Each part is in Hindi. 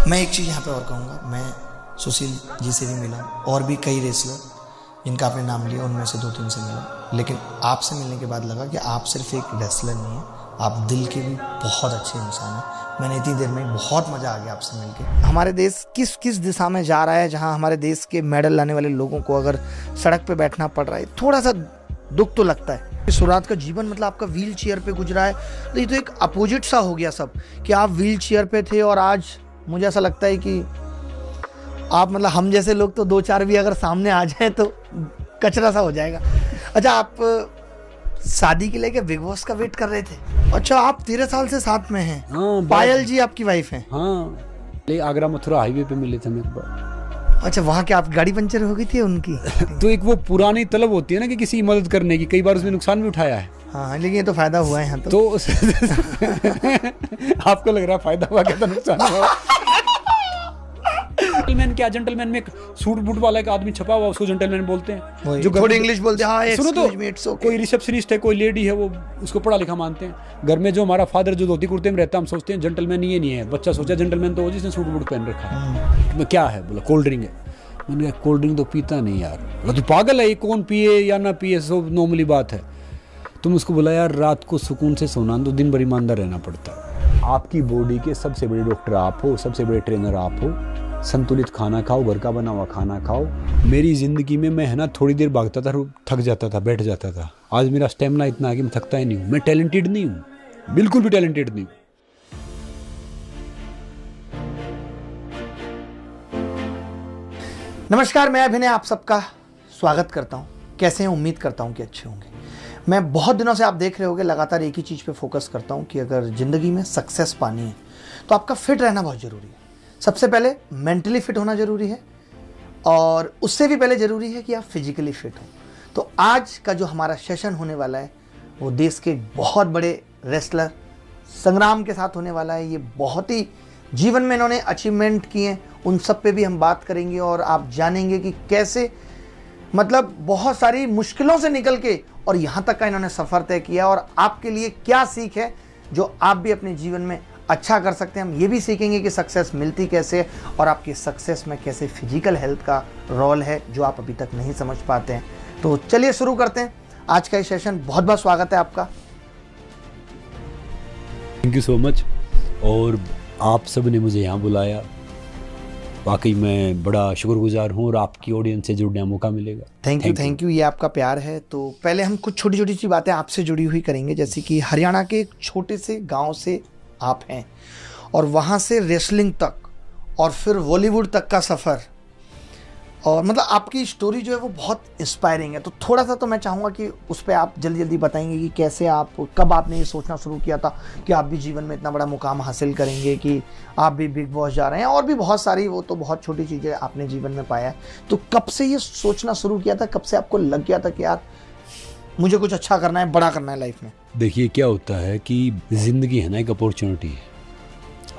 मैं एक चीज़ यहाँ पे और कहूँगा, मैं सुशील जी से भी मिला और भी कई रेसलर जिनका आपने नाम लिया उनमें से 2-3 से मिला, लेकिन आपसे मिलने के बाद लगा कि आप सिर्फ एक रेसलर नहीं हैं, आप दिल के भी बहुत अच्छे इंसान हैं। मैंने इतनी देर में बहुत मज़ा आ गया आपसे मिलके। हमारे देश किस किस दिशा में जा रहा है, जहाँ हमारे देश के मेडल लाने वाले लोगों को अगर सड़क पे बैठना पड़ रहा है, थोड़ा सा दुख तो लगता है। शुरुआत का जीवन मतलब आपका व्हील चेयर पे गुजरा है, तो ये तो एक अपोजिट सा हो गया सब कि आप व्हील चेयर पे थे और आज मुझे ऐसा लगता है कि आप मतलब हम जैसे लोग तो 2-4 भी अगर सामने आ जाए तो कचरा सा हो जाएगा। अच्छा, आप शादी के लिए बिग बॉस का वेट कर रहे थे? अच्छा, आप 13 साल से साथ में हैं। हाँ, पायल जी आपकी वाइफ हैं? हाँ, आगरा मथुरा हाईवे पे मिले थे हम एक बार। अच्छा, वहाँ क्या आप गाड़ी पंचर हो गई थी उनकी? तो एक वो पुरानी तलब होती है ना कि किसी की मदद करने की, कई बार उसमें नुकसान भी उठाया है। हाँ, लेकिन ये तो फायदा हुआ है यहाँ तो आपको लग रहा है फायदा हुआ, क्या नुकसान हुआ? जेंटलमैन क्या, जेंटलमैन में एक सूट बूट वाला एक आदमी छपा हुआ, उसको जेंटलमैन बोलते हैं। जो थोड़ी इंग्लिश बोलते हैं। हाँ, सुनो तो, कोई रिसेप्शनिस्ट है, कोई लेडी है, वो उसको पढ़ा लिखा मानते हैं। घर में जो हमारा फादर जो धोती कुर्ते में रहता है, हम सोचते हैं जेंटलमैन ये नहीं है। बच्चा सोचा जेंटलमैन तो वो जिसने सूट बूट पहन रखा है। क्या है? बोला कोल्ड ड्रिंक है। मैंने कहा कोल्ड ड्रिंक तो पीता नहीं यार। बोला तू पागल है, ये कौन पिए या ना पिए, सब नॉर्मली बात है। तुम उसको बोला यार रात को सुकून से सोना, तो दिन भर ईमानदार रहना पड़ता है। आपकी बॉडी के सबसे बड़े डॉक्टर आप हो, सबसे बड़े ट्रेनर आप हो। संतुलित खाना खाओ, घर का बना हुआ खाना खाओ। मेरी ज़िंदगी में मैं है ना थोड़ी देर भागता था, थक जाता था, बैठ जाता था। आज मेरा स्टेमिना इतना है कि मैं थकता ही नहीं हूँ। मैं टैलेंटेड नहीं हूँ, बिल्कुल भी टैलेंटेड नहीं हूँ। नमस्कार, मैं अभिनय आप सबका स्वागत करता हूँ। कैसे हैं? उम्मीद करता हूँ कि अच्छे होंगे। मैं बहुत दिनों से आप देख रहे होंगे लगातार एक ही चीज़ पे फोकस करता हूँ कि अगर ज़िंदगी में सक्सेस पानी है तो आपका फिट रहना बहुत ज़रूरी है। सबसे पहले मेंटली फिट होना ज़रूरी है और उससे भी पहले ज़रूरी है कि आप फिजिकली फिट हो। तो आज का जो हमारा सेशन होने वाला है वो देश के बहुत बड़े रेसलर संग्राम के साथ होने वाला है। ये बहुत ही जीवन में इन्होंने अचीवमेंट किए हैं, उन सब पे भी हम बात करेंगे और आप जानेंगे कि कैसे मतलब बहुत सारी मुश्किलों से निकल के और यहाँ तक का इन्होंने सफ़र तय किया और आपके लिए क्या सीख है जो आप भी अपने जीवन में अच्छा कर सकते हैं। हम ये भी सीखेंगे कि सक्सेस मिलती कैसे है और आपकी सक्सेस में कैसे फिजिकल हेल्थ का रोल है जो आप अभी तक नहीं समझ पाते हैं। तो चलिए शुरू करते हैं आज का ये सेशन। बहुत बहुत स्वागत है आपका। Thank you so much. और आप सब ने मुझे यहाँ बुलाया, वाकई मैं बड़ा शुक्रगुजार हूँ और आपकी ऑडियंस से जुड़ने का मौका मिलेगा। थैंक यू, ये आपका प्यार है। तो पहले हम कुछ छोटी छोटी सी बातें आपसे जुड़ी हुई करेंगे, जैसे कि हरियाणा के एक छोटे से गांव से आप हैं और वहाँ से रेसलिंग तक और फिर बॉलीवुड तक का सफ़र, और मतलब आपकी स्टोरी जो है वो बहुत इंस्पायरिंग है। तो थोड़ा सा तो मैं चाहूँगा कि उस पर आप जल्दी जल्दी बताएंगे कि कैसे आप, कब आपने ये सोचना शुरू किया था कि आप भी जीवन में इतना बड़ा मुकाम हासिल करेंगे, कि आप भी बिग बॉस जा रहे हैं और भी बहुत सारी, वो तो बहुत छोटी चीज़ें आपने जीवन में पाया है। तो कब से ये सोचना शुरू किया था, कब से आपको लग गया था कि यार मुझे कुछ अच्छा करना है, बड़ा करना है लाइफ में? देखिए क्या होता है कि ज़िंदगी है ना एक अपॉर्चुनिटी है,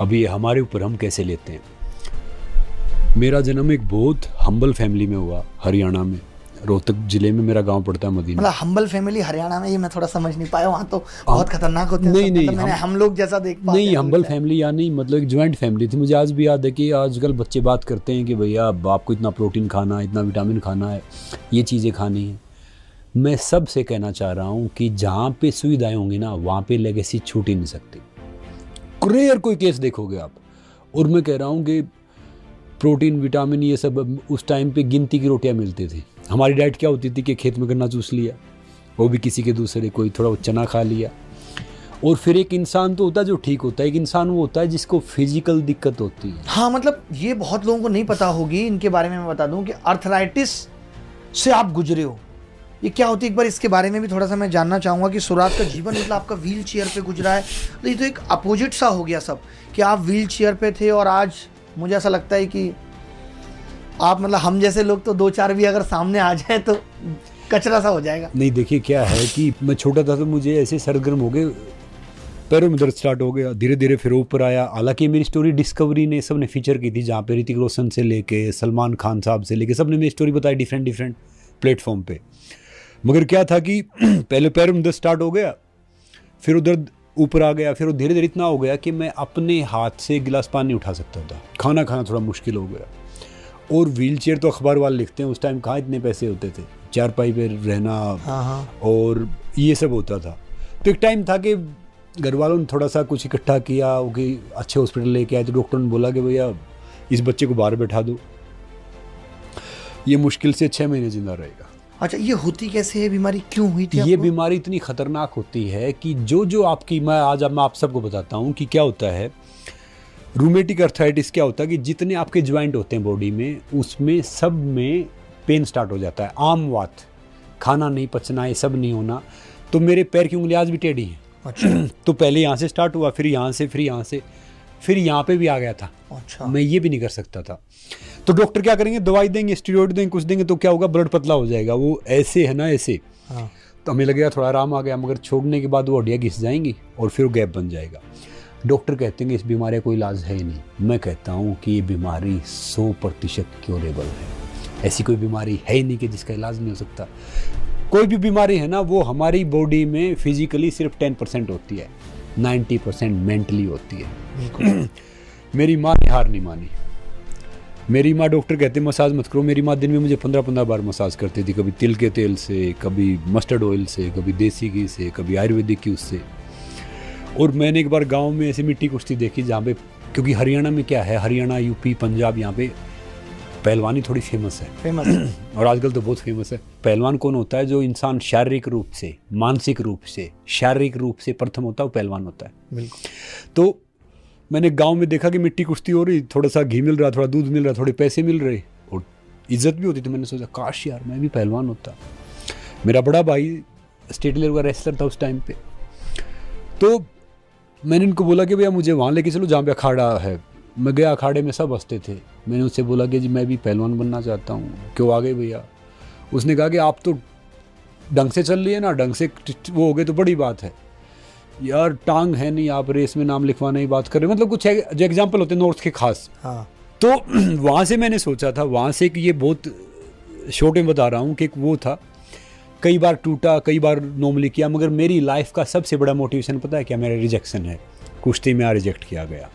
अभी हमारे ऊपर हम कैसे लेते हैं। मेरा जन्म एक बहुत हम्बल फैमिली में हुआ, हरियाणा में, रोहतक जिले में मेरा गांव पड़ता है मदीना। मतलब हम्बल फैमिली हरियाणा में, ये मैं थोड़ा समझ नहीं पाया। वहाँ तो बहुत खतरनाक होते हैं। नहीं, मतलब मैंने हम लोग जैसा देख पाया नहीं, हम्बल फैमिली या नहीं, मतलब एक ज्वाइंट फैमिली थी। मुझे आज भी याद है कि आजकल बच्चे बात करते हैं कि भैया आपको इतना प्रोटीन खाना है, इतना विटामिन खाना है, ये चीज़ें खानी है। मैं सबसे कहना चाह रहा हूँ कि जहाँ पे सुविधाएं होंगी ना, वहाँ पे लेगेसी छूट ही नहीं सकती। रेयर कोई केस देखोगे आप। और मैं कह रहा हूँ कि प्रोटीन विटामिन ये सब उस टाइम पे गिनती की रोटियां मिलती थी। हमारी डाइट क्या होती थी कि खेत में गन्ना चूस लिया, वो भी किसी के दूसरे, कोई थोड़ा चना खा लिया। और फिर एक इंसान तो होता है जो ठीक होता है, एक इंसान वो होता है जिसको फिजिकल दिक्कत होती है। हाँ, मतलब ये बहुत लोगों को नहीं पता होगी, इनके बारे में मैं बता दूं कि अर्थराइटिस से आप गुजरे हो। ये क्या होती है, एक बार इसके बारे में भी थोड़ा सा मैं जानना चाहूँगा कि शुरुआत का जीवन मतलब आपका व्हील चेयर पे गुजरा है, तो ये तो एक अपोजिट सा हो गया सब कि आप व्हील चेयर पे थे और आज मुझे ऐसा लगता है कि आप मतलब हम जैसे लोग तो 2-4 भी अगर सामने आ जाए तो कचरा सा हो जाएगा। नहीं, देखिए क्या है कि मैं छोटा था तो मुझे ऐसे सरगर्म हो गए, पैरों में दर्द स्टार्ट हो गया, धीरे धीरे फिर ऊपर आया। हालांकि मेरी स्टोरी डिस्कवरी ने सब ने फीचर की थी, जहाँ पे ऋतिक रोशन से लेके सलमान खान साहब से लेके सब ने मेरी स्टोरी बताई डिफरेंट प्लेटफॉर्म पे। मगर क्या था कि पहले पैरों में दर्द स्टार्ट हो गया, फिर उधर ऊपर आ गया। फिर वो धीरे धीरे इतना हो गया कि मैं अपने हाथ से गिलास पानी नहीं उठा सकता था, खाना खाना थोड़ा मुश्किल हो गया। और व्हील चेयर तो अखबार वाले लिखते हैं, उस टाइम कहाँ इतने पैसे होते थे, चारपाई पे रहना और ये सब होता था। तो एक टाइम था कि घर वालों ने थोड़ा सा कुछ इकट्ठा किया कि अच्छे हॉस्पिटल लेके आए। तो डॉक्टर ने बोला कि भैया इस बच्चे को बाहर बैठा दो, ये मुश्किल से 6 महीने जिंदा रहेगा। अच्छा, ये होती कैसे है बीमारी, क्यों हुई थी? ये बीमारी इतनी खतरनाक होती है कि जो आपकी, मैं आप सबको बताता हूँ कि क्या होता है। रूमेटिक अर्थराइटिस क्या होता है कि जितने आपके ज्वाइंट होते हैं बॉडी में, उसमें सब में पेन स्टार्ट हो जाता है। आम बात, खाना नहीं पचना, ये सब नहीं होना। तो मेरे पैर की उंगलियां आज भी टेढ़ी हैं। अच्छा। तो पहले यहाँ से स्टार्ट हुआ, फिर यहाँ से, फिर यहाँ से, फिर यहाँ पे भी आ गया था। अच्छा। मैं ये भी नहीं कर सकता था। तो डॉक्टर क्या करेंगे, दवाई देंगे, स्टीरॉइड देंगे, कुछ देंगे, तो क्या होगा, ब्लड पतला हो जाएगा। वो ऐसे है ना, ऐसे। हाँ। तो हमें लगेगा थोड़ा आराम आ गया, मगर छोड़ने के बाद वो हड्डियाँ घिस जाएंगी और फिर वो गैप बन जाएगा। डॉक्टर कहते हैं कि इस बीमारी का कोई इलाज है ही नहीं। मैं कहता हूँ कि ये बीमारी 100% क्योरेबल है। ऐसी कोई बीमारी है ही नहीं कि जिसका इलाज नहीं हो सकता। कोई भी बीमारी है ना, वो हमारी बॉडी में फिजिकली सिर्फ 10% होती है, 90% मेंटली होती है। मेरी माँ ने हार नहीं मानी। मेरी माँ, डॉक्टर कहते मसाज मत करो, मेरी माँ दिन में मुझे 15-15 बार मसाज करती थी। कभी तिल के तेल से, कभी मस्टर्ड ऑयल से, कभी देसी घी से, कभी आयुर्वेदिक की उससे। और मैंने एक बार गांव में ऐसी मिट्टी कुश्ती देखी जहाँ पे, क्योंकि हरियाणा में क्या है, हरियाणा, यूपी, पंजाब, यहाँ पे पहलवानी थोड़ी फेमस है। और आजकल तो बहुत फेमस है। पहलवान कौन होता है? जो इंसान शारीरिक रूप से, मानसिक रूप से, शारीरिक रूप से प्रथम होता है, वो पहलवान होता है। बिल्कुल। तो मैंने गांव में देखा कि मिट्टी कुश्ती हो रही, थोड़ा सा घी मिल रहा, थोड़ा दूध मिल रहा, थोड़े पैसे मिल रहे और इज्जत भी होती। तो मैंने सोचा काश यार मैं भी पहलवान होता। मेरा बड़ा भाई स्टेट लेवल का रेसलर था उस टाइम पे। तो मैंने इनको बोला कि भैया मुझे वहाँ लेके चलो जहाँ पे अखाड़ा है। मैं गया, अखाड़े में सब हंसते थे। मैंने उससे बोला कि जी मैं भी पहलवान बनना चाहता हूँ। क्यों आ गए भैया? उसने कहा कि आप तो ढंग से चल रही है ना, ढंग से वो हो गए तो बड़ी बात है यार, टांग है नहीं, आप रेस में नाम लिखवाने की बात कर रहे हो। मतलब कुछ जो एग्जाम्पल होते हैं नॉर्थ के खास। हाँ। तो वहाँ से मैंने सोचा था, वहाँ से कि ये बहुत शॉर्ट में बता रहा हूँ कि वो था, कई बार टूटा, कई बार नॉर्मली किया, मगर मेरी लाइफ का सबसे बड़ा मोटिवेशन पता है क्या? मेरा रिजेक्शन है। कुश्ती में रिजेक्ट किया गया,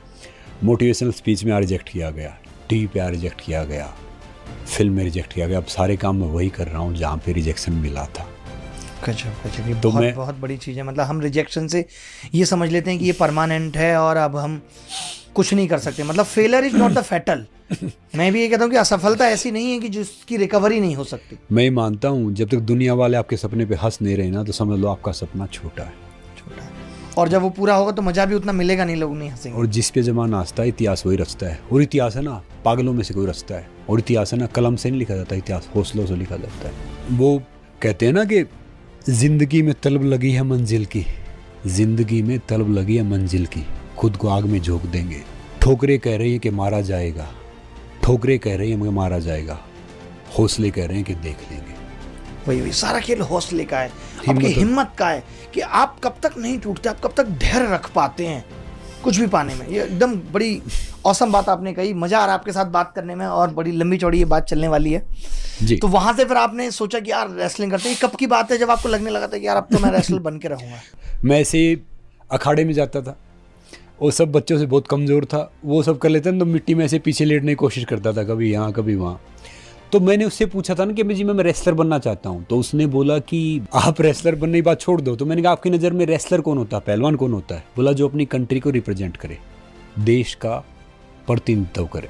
मोटिवेशनल स्पीच में रिजेक्ट किया गया, टीवी पे रिजेक्ट किया गया, फिल्म में रिजेक्ट किया गया। अब सारे काम मैं वही कर रहा हूँ जहाँ पे रिजेक्शन मिला था। ये तो बहुत बड़ी चीज़ है। मतलब हम रिजेक्शन से ये समझ लेते हैं कि ये परमानेंट है और अब हम कुछ नहीं कर सकते। मतलब failure is not the fatal. मैं भी ये कहता हूँ कि असफलता ऐसी नहीं है कि जिसकी रिकवरी नहीं हो सकती। मैं मानता हूँ जब तक दुनिया वाले आपके सपने पे हंस नहीं रहे ना, तो समझ लो आपका सपना छोटा है। और जब वो पूरा होगा तो मजा भी उतना मिलेगा नहीं, लोग नहीं हंसेंगे। और जिस पे जमाना हंसता है, इतिहास वही रचता है। और इतिहास है ना, पागलों में से कोई रचता है। और इतिहास है ना, कलम से नहीं लिखा जाता, इतिहास हौसलों से लिखा जाता है। वो कहते हैं ना कि जिंदगी में तलब लगी है मंजिल की, जिंदगी में तलब लगी है मंजिल की, खुद को आग में झोंक देंगे। ठोकरे कह रही है कि मारा जाएगा, ठोकरे कह रही है कि मारा जाएगा, हौसले कह रहे हैं कि देख लेंगे। वही सारा खेल हौसले का है, आपकी हिम्मत का है कि आप कब तक नहीं टूटते, आप कब तक धैर्य रख पाते हैं कुछ भी पाने में। ये एकदम बड़ी औसम बात आपने कही। मजा आ रहा है आपके साथ बात करने में और बड़ी लंबी चौड़ी ये बात चलने वाली है जी। तो वहां से फिर आपने सोचा कि यार रेसलिंग करते हैं। कब की बात है जब आपको लगने लगा था कि यार अब तो मैं रेसलर बन के रहूंगा? मैं ऐसे अखाड़े में जाता था और सब बच्चों से बहुत कमज़ोर था, वो सब कर लेते हैं, तो मिट्टी में ऐसे पीछे लेटने की कोशिश करता था, कभी यहाँ कभी वहाँ। तो मैंने उससे पूछा था ना कि जी मैं रेसलर बनना चाहता हूँ। तो उसने बोला कि आप रेसलर बनने की बात छोड़ दो। तो मैंने कहा आपकी नज़र में रेसलर कौन होता है, पहलवान कौन होता है? बोला जो अपनी कंट्री को रिप्रेजेंट करे, देश का प्रतिनिधित्व करे।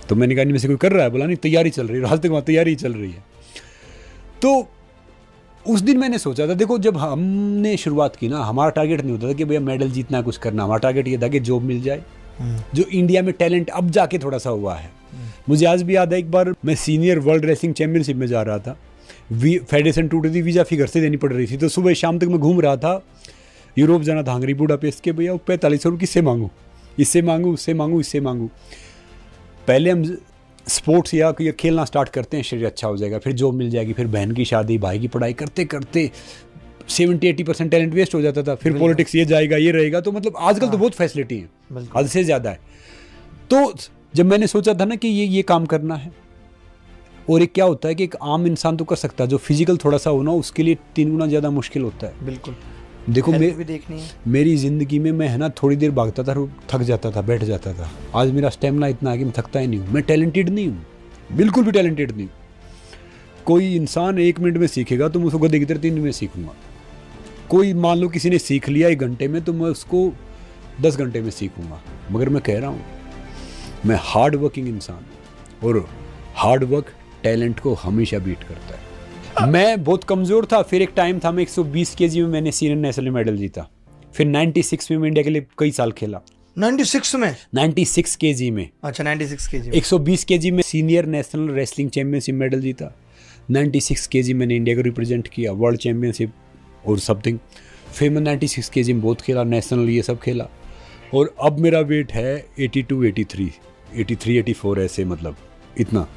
तो मैंने कहा इनमें से कोई कर रहा है? बोला नहीं, तैयारी चल रही है, आज तक वहाँ तैयारी चल रही है। तो उस दिन मैंने सोचा था, देखो जब हमने शुरुआत की ना, हमारा टारगेट नहीं होता था कि भैया मेडल जीतना है, कुछ करना। हमारा टारगेट ये था कि जॉब मिल जाए। जो इंडिया में टैलेंट अब जाके थोड़ा सा हुआ है। मुझे आज भी याद है, एक बार मैं सीनियर वर्ल्ड रेसलिंग चैंपियनशिप में जा रहा था, फेडरेशन टूटी थी, वीज़ा फी घर से देनी पड़ रही थी। तो सुबह शाम तक मैं घूम रहा था, यूरोप जाना था, हंगरी बुडापेस्ट के। भैया 45 रुपये किससे मांगूँ, इससे मांगूँ, उससे मांगूँ, इससे मांगूँ। पहले हम स्पोर्ट्स या खेलना स्टार्ट करते हैं, शरीर अच्छा हो जाएगा, फिर जॉब मिल जाएगी, फिर बहन की शादी, भाई की पढ़ाई, करते करते 70-80% टैलेंट वेस्ट हो जाता था। फिर पॉलिटिक्स ये जाएगा, ये रहेगा। तो मतलब आजकल तो बहुत फैसिलिटी है, हद से ज़्यादा है। तो जब मैंने सोचा था ना कि ये काम करना है, और एक क्या होता है कि एक आम इंसान तो कर सकता है, जो फिजिकल थोड़ा सा हो ना, उसके लिए 3 गुना ज़्यादा मुश्किल होता है। बिल्कुल। देखो भी देखनी है। मेरी ज़िंदगी में मैं है ना थोड़ी देर भागता था, थक जाता था, बैठ जाता था। आज मेरा स्टेमिना इतना है कि मैं थकता ही नहीं हूँ। मैं टैलेंटेड नहीं हूँ, बिल्कुल भी टैलेंटेड नहीं हूँ। कोई इंसान 1 मिनट में सीखेगा तो मैं उसको गधे की तरह 3 दिन में सीखूंगा। कोई मान लो किसी ने सीख लिया 1 घंटे में तो मैं उसको 10 घंटे में सीखूंगा। मगर मैं कह रहा हूँ मैं हार्ड वर्किंग इंसान हूँ और हार्ड वर्क टैलेंट को हमेशा बीट करता है। मैं बहुत कमज़ोर था, फिर एक टाइम था मैं 120 केजी में मैंने सीनियर नेशनल मेडल जीता। फिर 96 में मैं इंडिया के लिए कई साल खेला। 96 में? 96 केजी में। अच्छा 96 केजी। 120 केजी में senior national wrestling championship medal जीता। 96 केजी मैंने इंडिया को रिप्रेजेंट किया, वर्ल्ड चैंपियनशिप और समथिंग। फिर मैं 96 केजी में बहुत खेला, नेशनल ये सब खेला। और अब मेरा वेट है 82, 83, 84 ऐसे, मतलब इतना।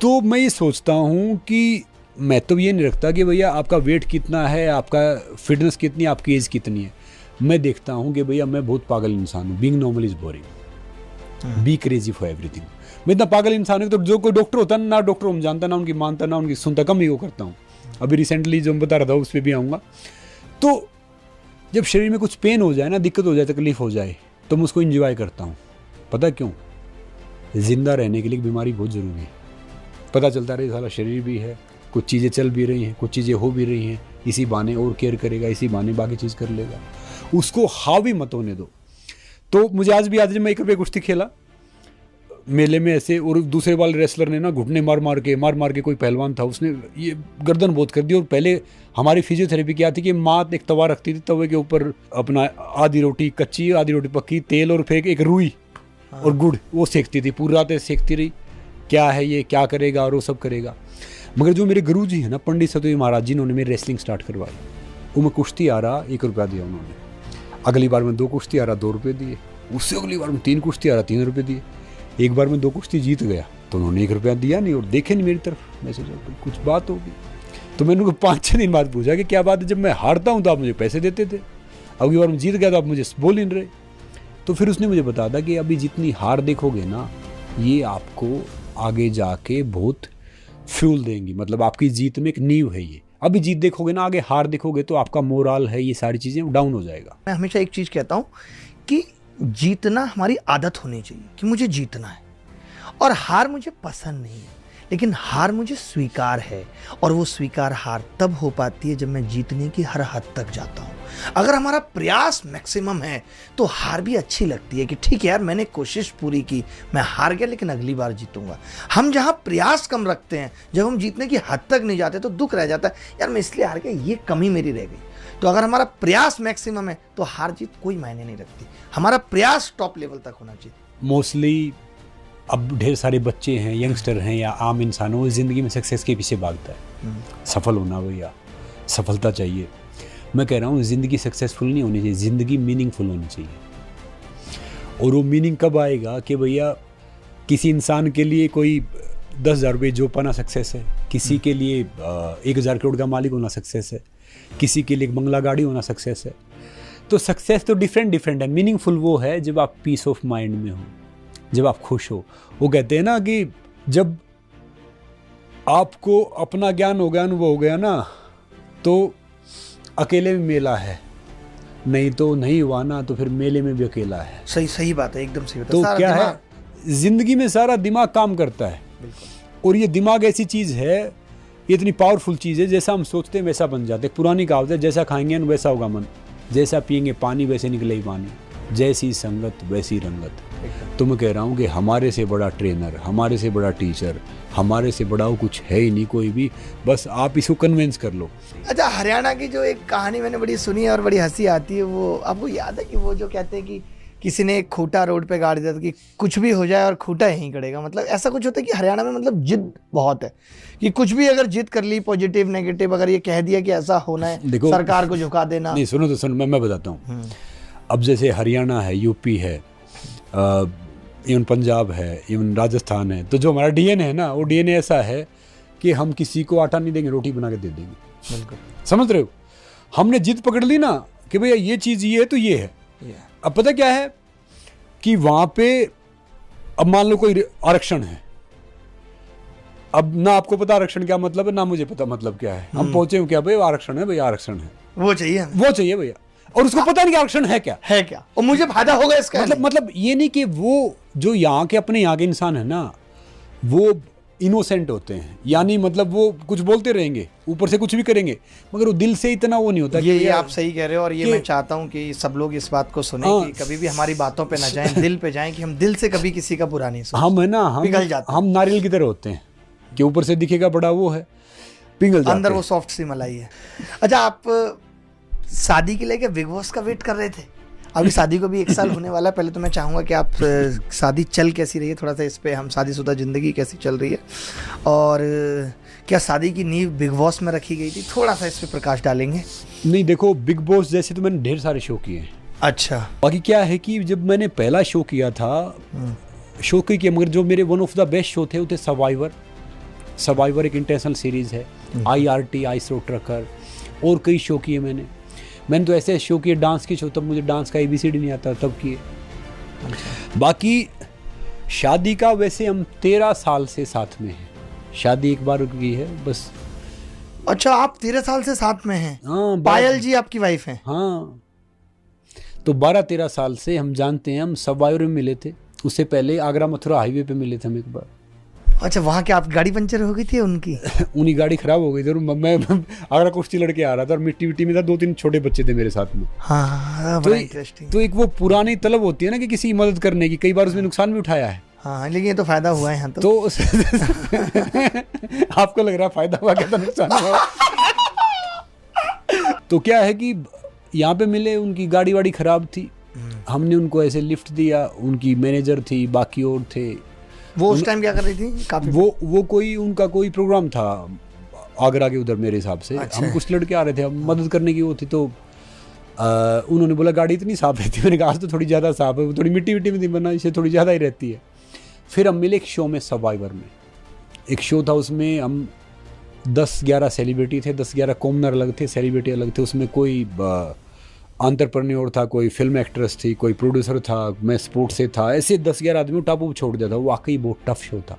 तो मैं ये सोचता हूँ कि मैं तो ये नहीं रखता कि भैया आपका वेट कितना है, आपका फिटनेस कितनी है, आपकी एज कितनी है। मैं देखता हूँ कि भैया मैं बहुत पागल इंसान हूँ। Being normal is boring, be crazy for everything. मैं इतना पागल इंसान हूँ तो जो कोई डॉक्टर होता है ना, डॉक्टर हम जानता ना उनकी मानता ना उनकी सुनता, कम ही वो करता हूँ। अभी रिसेंटली जो मैं बता रहा था उस पर भी आऊँगा। तो जब शरीर में कुछ पेन हो जाए ना, दिक्कत हो जाए, तकलीफ हो जाए, तो मैं उसको इंजॉय करता हूँ। पता क्यों? जिंदा रहने के लिए बीमारी बहुत ज़रूरी है। पता चलता रहे सारा शरीर भी है, कुछ चीज़ें चल भी रही हैं, कुछ चीज़ें हो भी रही हैं, इसी बहाने और केयर करेगा, इसी बहाने बाकी चीज़ कर लेगा, उसको हावी मत होने दो। तो मुझे आज भी याद है जब मैं 1 रुपये कुश्ती खेला मेले में ऐसे, और दूसरे वाले रेसलर ने ना घुटने मार मार के कोई पहलवान था उसने ये गर्दन बहुत कर दी। और पहले हमारी फिजियोथेरेपी क्या थी कि माँ एक तवा रखती थी, तवे के ऊपर अपना आधी रोटी कच्ची, आधी रोटी पक्की, तेल और फिर एक रुई और गुड़ वो सेकती थी, पूरी रात सेकती रही। क्या है ये, क्या करेगा, और वो सब करेगा। मगर जो मेरे गुरुजी हैं ना, पंडित सतोई महाराज, जिन्होंने मेरी रेसलिंग स्टार्ट करवाई, वो मैं कुश्ती आ रहा 1 रुपया दिया उन्होंने। अगली बार मैं 2 कुश्ती आ रहा 2 रुपये दिए। उससे अगली बार में 3 कुश्ती आ रहा 3 रुपये दिए। एक बार में 2 कुश्ती जीत गया तो उन्होंने 1 रुपया दिया नहीं और देखे नहीं मेरी तरफ। मैं सोचा कुछ बात होगी। तो मैंने उनको 5-6 दिन बाद पूछा कि क्या बात है, जब मैं हारता हूँ तो आप मुझे पैसे देते थे, अगली बार मैं जीत गया तो आप मुझे बोल नहीं रहे। तो फिर उसने मुझे बताया था कि अभी जितनी हार देखोगे ना, ये आपको आगे जाके बहुत फ्यूल देंगी, मतलब आपकी जीत में एक नींव है ये। अभी जीत देखोगे ना, आगे हार देखोगे तो आपका मोरल है, ये सारी चीज़ें डाउन हो जाएगा। मैं हमेशा एक चीज़ कहता हूँ कि जीतना हमारी आदत होनी चाहिए कि मुझे जीतना है, और हार मुझे पसंद नहीं है, लेकिन हार मुझे स्वीकार है। और वो स्वीकार हार तब हो पाती है जब मैं जीतने की हर हद तक जाता हूँ। अगर हमारा प्रयास मैक्सिमम है तो हार भी अच्छी लगती है कि ठीक है यार, मैंने कोशिश पूरी की, मैं हार गया लेकिन अगली बार जीतूंगा। हम जहाँ प्रयास कम रखते हैं, जब हम जीतने की हद तक नहीं जाते तो दुख रह जाता है, यार मैं इसलिए हार गया, ये कमी मेरी रह गई। तो अगर हमारा प्रयास मैक्सिमम है तो हार जीत कोई मायने नहीं रखती, हमारा प्रयास टॉप लेवल तक होना चाहिए। मोस्टली अब ढेर सारे बच्चे हैं, यंगस्टर हैं या आम इंसान हो, ज़िंदगी में सक्सेस के पीछे भागता है। सफल होना भैया, सफलता चाहिए। मैं कह रहा हूँ ज़िंदगी सक्सेसफुल नहीं होनी चाहिए, ज़िंदगी मीनिंगफुल होनी चाहिए। और वो मीनिंग कब आएगा कि भैया किसी इंसान के लिए कोई 10,000 रुपये जो पाना सक्सेस है, किसी के लिए 1,000 करोड़ का मालिक होना सक्सेस है, किसी के लिए एक बंगला गाड़ी होना सक्सेस है। तो सक्सेस तो डिफरेंट है। मीनिंगफुल वो है जब आप पीस ऑफ माइंड में हो, जब आप खुश हो। वो कहते हैं ना कि जब आपको अपना ज्ञान हो गया, अनुभव हो गया ना, तो अकेले में मेला है, नहीं तो नहीं हुआ ना तो फिर मेले में भी अकेला है। सही बात है, एकदम सही बात है। तो क्या है, जिंदगी में सारा दिमाग काम करता है। और ये दिमाग ऐसी चीज़ है, ये इतनी पावरफुल चीज़ है, जैसा हम सोचते हैं वैसा बन जाते हैं। पुरानी कहावत है, जैसा खाएंगे वैसा होगा मन, जैसा पिएंगे पानी वैसे निकले ही पानी, जैसी संगत वैसी रंगत। तो मैं कह रहा हूँ कि हमारे से बड़ा ट्रेनर, हमारे से बड़ा टीचर, हमारे से बड़ा कुछ है ही नहीं कोई भी, बस आप इसको कन्विंस कर लो। अच्छा, हरियाणा की जो एक कहानी मैंने बड़ी सुनी है और बड़ी हंसी आती है, वो आपको याद है कि वो जो कहते हैं कि किसी ने एक खूंटा रोड पे गाड़ दिया था कि कुछ भी हो जाए और खूंटा यहीं गड़ेगा। मतलब ऐसा कुछ होता है कि हरियाणा में मतलब जिद बहुत है कि कुछ भी अगर जिद कर ली, पॉजिटिव नेगेटिव, अगर ये कह दिया कि ऐसा होना है, सरकार को झुका देना। नहीं, सुनो तो सुनो, मैं बताता हूँ। अब जैसे हरियाणा है, यूपी है, इवन पंजाब है, इवन राजस्थान है, तो जो हमारा डीएनए है ना, वो डीएनए ऐसा है कि हम किसी को आटा नहीं देंगे, रोटी बना के दे देंगे। बिल्कुल, समझ रहे हो? हमने जिद पकड़ ली ना कि भैया ये चीज़ ये है तो ये है। अब पता क्या है कि वहाँ पे अब मान लो कोई आरक्षण है, अब ना आपको पता आरक्षण क्या मतलब है, ना मुझे पता मतलब क्या है। हम पहुंचे क्या भाई, आरक्षण है भैया, आरक्षण है, वो चाहिए हमें। वो चाहिए भैया, और उसको पता नहीं कि आरक्षण है क्या, और मुझे फायदा होगा इसका। मतलब ये नहीं कि वो जो यहाँ के अपने यहाँ के इंसान है ना, वो इनोसेंट होते हैं, यानी मतलब वो कुछ बोलते रहेंगे, ऊपर से कुछ भी करेंगे, मगर वो दिल से इतना वो नहीं होता। ये आप सही कह रहे हो, और ये मैं चाहता हूँ कि सब लोग इस बात को सुने कि कभी भी हमारी बातों पे ना जाएं, दिल पे जाएं, कि हम दिल से कभी किसी का बुरा नहीं सोचते। हम है ना, हम नारियल की तरह होते हैं कि ऊपर से दिखेगा बड़ा वो है, पिघल जाते हैं, अंदर वो सॉफ्ट सी मलाई है। अच्छा, आप शादी के लिए बिग बॉस का वेट कर रहे थे? अभी शादी को भी 1 साल होने वाला है। पहले तो मैं चाहूँगा कि आप शादी चल कैसी रही है, थोड़ा सा इस पे, हम शादीशुदा ज़िंदगी कैसी चल रही है, और क्या शादी की नींव बिग बॉस में रखी गई थी, थोड़ा सा इस पे प्रकाश डालेंगे? नहीं देखो, बिग बॉस जैसे तो मैंने ढेर सारे शो किए हैं। अच्छा। बाकी क्या है कि जब मैंने पहला शो किया था, शो किया, मगर जो मेरे one of the best show थे वो थे सर्वाइवर एक इंटरनेशनल सीरीज़ है, IRT, आइस रो ट्रकर, और कई शो किए मैंने तो ऐसे शो किए, डांस के शो, तब मुझे डांस का ABCD नहीं आता तब किए। अच्छा। बाकी शादी का वैसे हम 13 साल से साथ में हैं, शादी एक बार की है बस। अच्छा, आप 13 साल से साथ में हैं? हाँ। पायल जी आपकी वाइफ हैं? हाँ, तो 12-13 साल से हम जानते हैं। हम सर्वाइवर में मिले थे, उससे पहले आगरा मथुरा हाईवे पे मिले थे हम एक बार। अच्छा, वहाँ क्या आप गाड़ी पंचर हो गई थी उनकी? उनकी गाड़ी खराब हो गई थी, और मैं आगरा कुश्ती लड़के आ रहा था, और मिट्टी में था, 2-3 छोटे बच्चे थे मेरे साथ में। हाँ, बड़ा इंटरेस्टिंग। तो एक वो पुरानी तलब होती है ना कि किसी की मदद करने की, कई बार उसमें नुकसान भी उठाया है। हाँ, लेकिन ये तो फायदा हुआ है यहाँ तो आपको लग रहा है फायदा हुआ, क्या था नुकसान हुआ? तो क्या है कि यहाँ पे मिले, उनकी गाड़ी वाड़ी खराब थी, हमने उनको ऐसे लिफ्ट दिया, उनकी मैनेजर थी, बाकी और थे। वो उस टाइम क्या कर रही थी? काफी वो कोई उनका कोई प्रोग्राम था आगरा के उधर मेरे हिसाब से। अच्छा। हम कुछ लड़के आ रहे थे, हम मदद करने की वो थी, तो उन्होंने बोला गाड़ी इतनी साफ रहती है, मैंने कहा आज तो थोड़ी ज़्यादा साफ है, वो थोड़ी मिट्टी में थी बना, इससे थोड़ी ज़्यादा ही रहती है। फिर हम मिले एक शो में, सर्वाइवर में एक शो था, उसमें हम 10-11 सेलिब्रिटी थे, 10-11 कॉमनर अलग थे, सेलिब्रिटी अलग थे। उसमें कोई एंटरप्रेन्योर था, कोई फिल्म एक्ट्रेस थी, कोई प्रोड्यूसर था, मैं स्पोर्ट्स से था, ऐसे 10-11 आदमी टापू छोड़ दिया था। वो वाकई बहुत टफ शो था।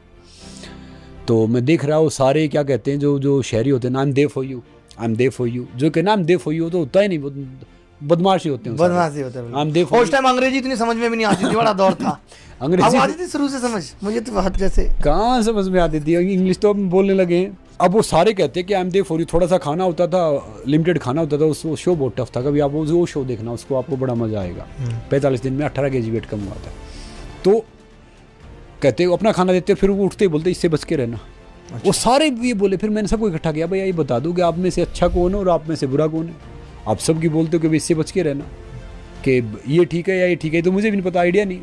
तो मैं देख रहा हूँ सारे क्या कहते हैं, जो शहरी होते हैं, I am there for you, I am there for you, जो कहना I am there for you तो होता ही नहीं, बदमाशी होते हैं, बदमाशी होते हैं। I am there for. उस टाइम अंग्रेजी इतनी समझ में भी नहीं आती थी, बड़ा दौर था। अंग्रेजी आती थी शुरू से समझ, मुझे तो बहुत, जैसे कहाँ समझ में आती थी, इंग्लिश तो हम बोलने लगे हैं। अब वो सारे कहते हैं कि I am there for you, थोड़ा सा खाना होता था, लिमिटेड खाना होता था, उस शो बहुत टफ था। कभी आप वो शो देखना, उसको आपको बड़ा मजा आएगा। 45 दिन में 18 kg वेट कम हुआ था। तो कहते अपना खाना देते, फिर वो उठते बोलते इससे बच के रहना। अच्छा। वो सारे ये बोले, फिर मैंने सबको इकट्ठा किया, भैया ये बता दो कि आप में से अच्छा कौन है और आप में से बुरा कौन है। आप सब की बोलते हो कि इससे बच के रहना, कि ये ठीक है या ये ठीक है, तो मुझे भी नहीं पता, आइडिया नहीं।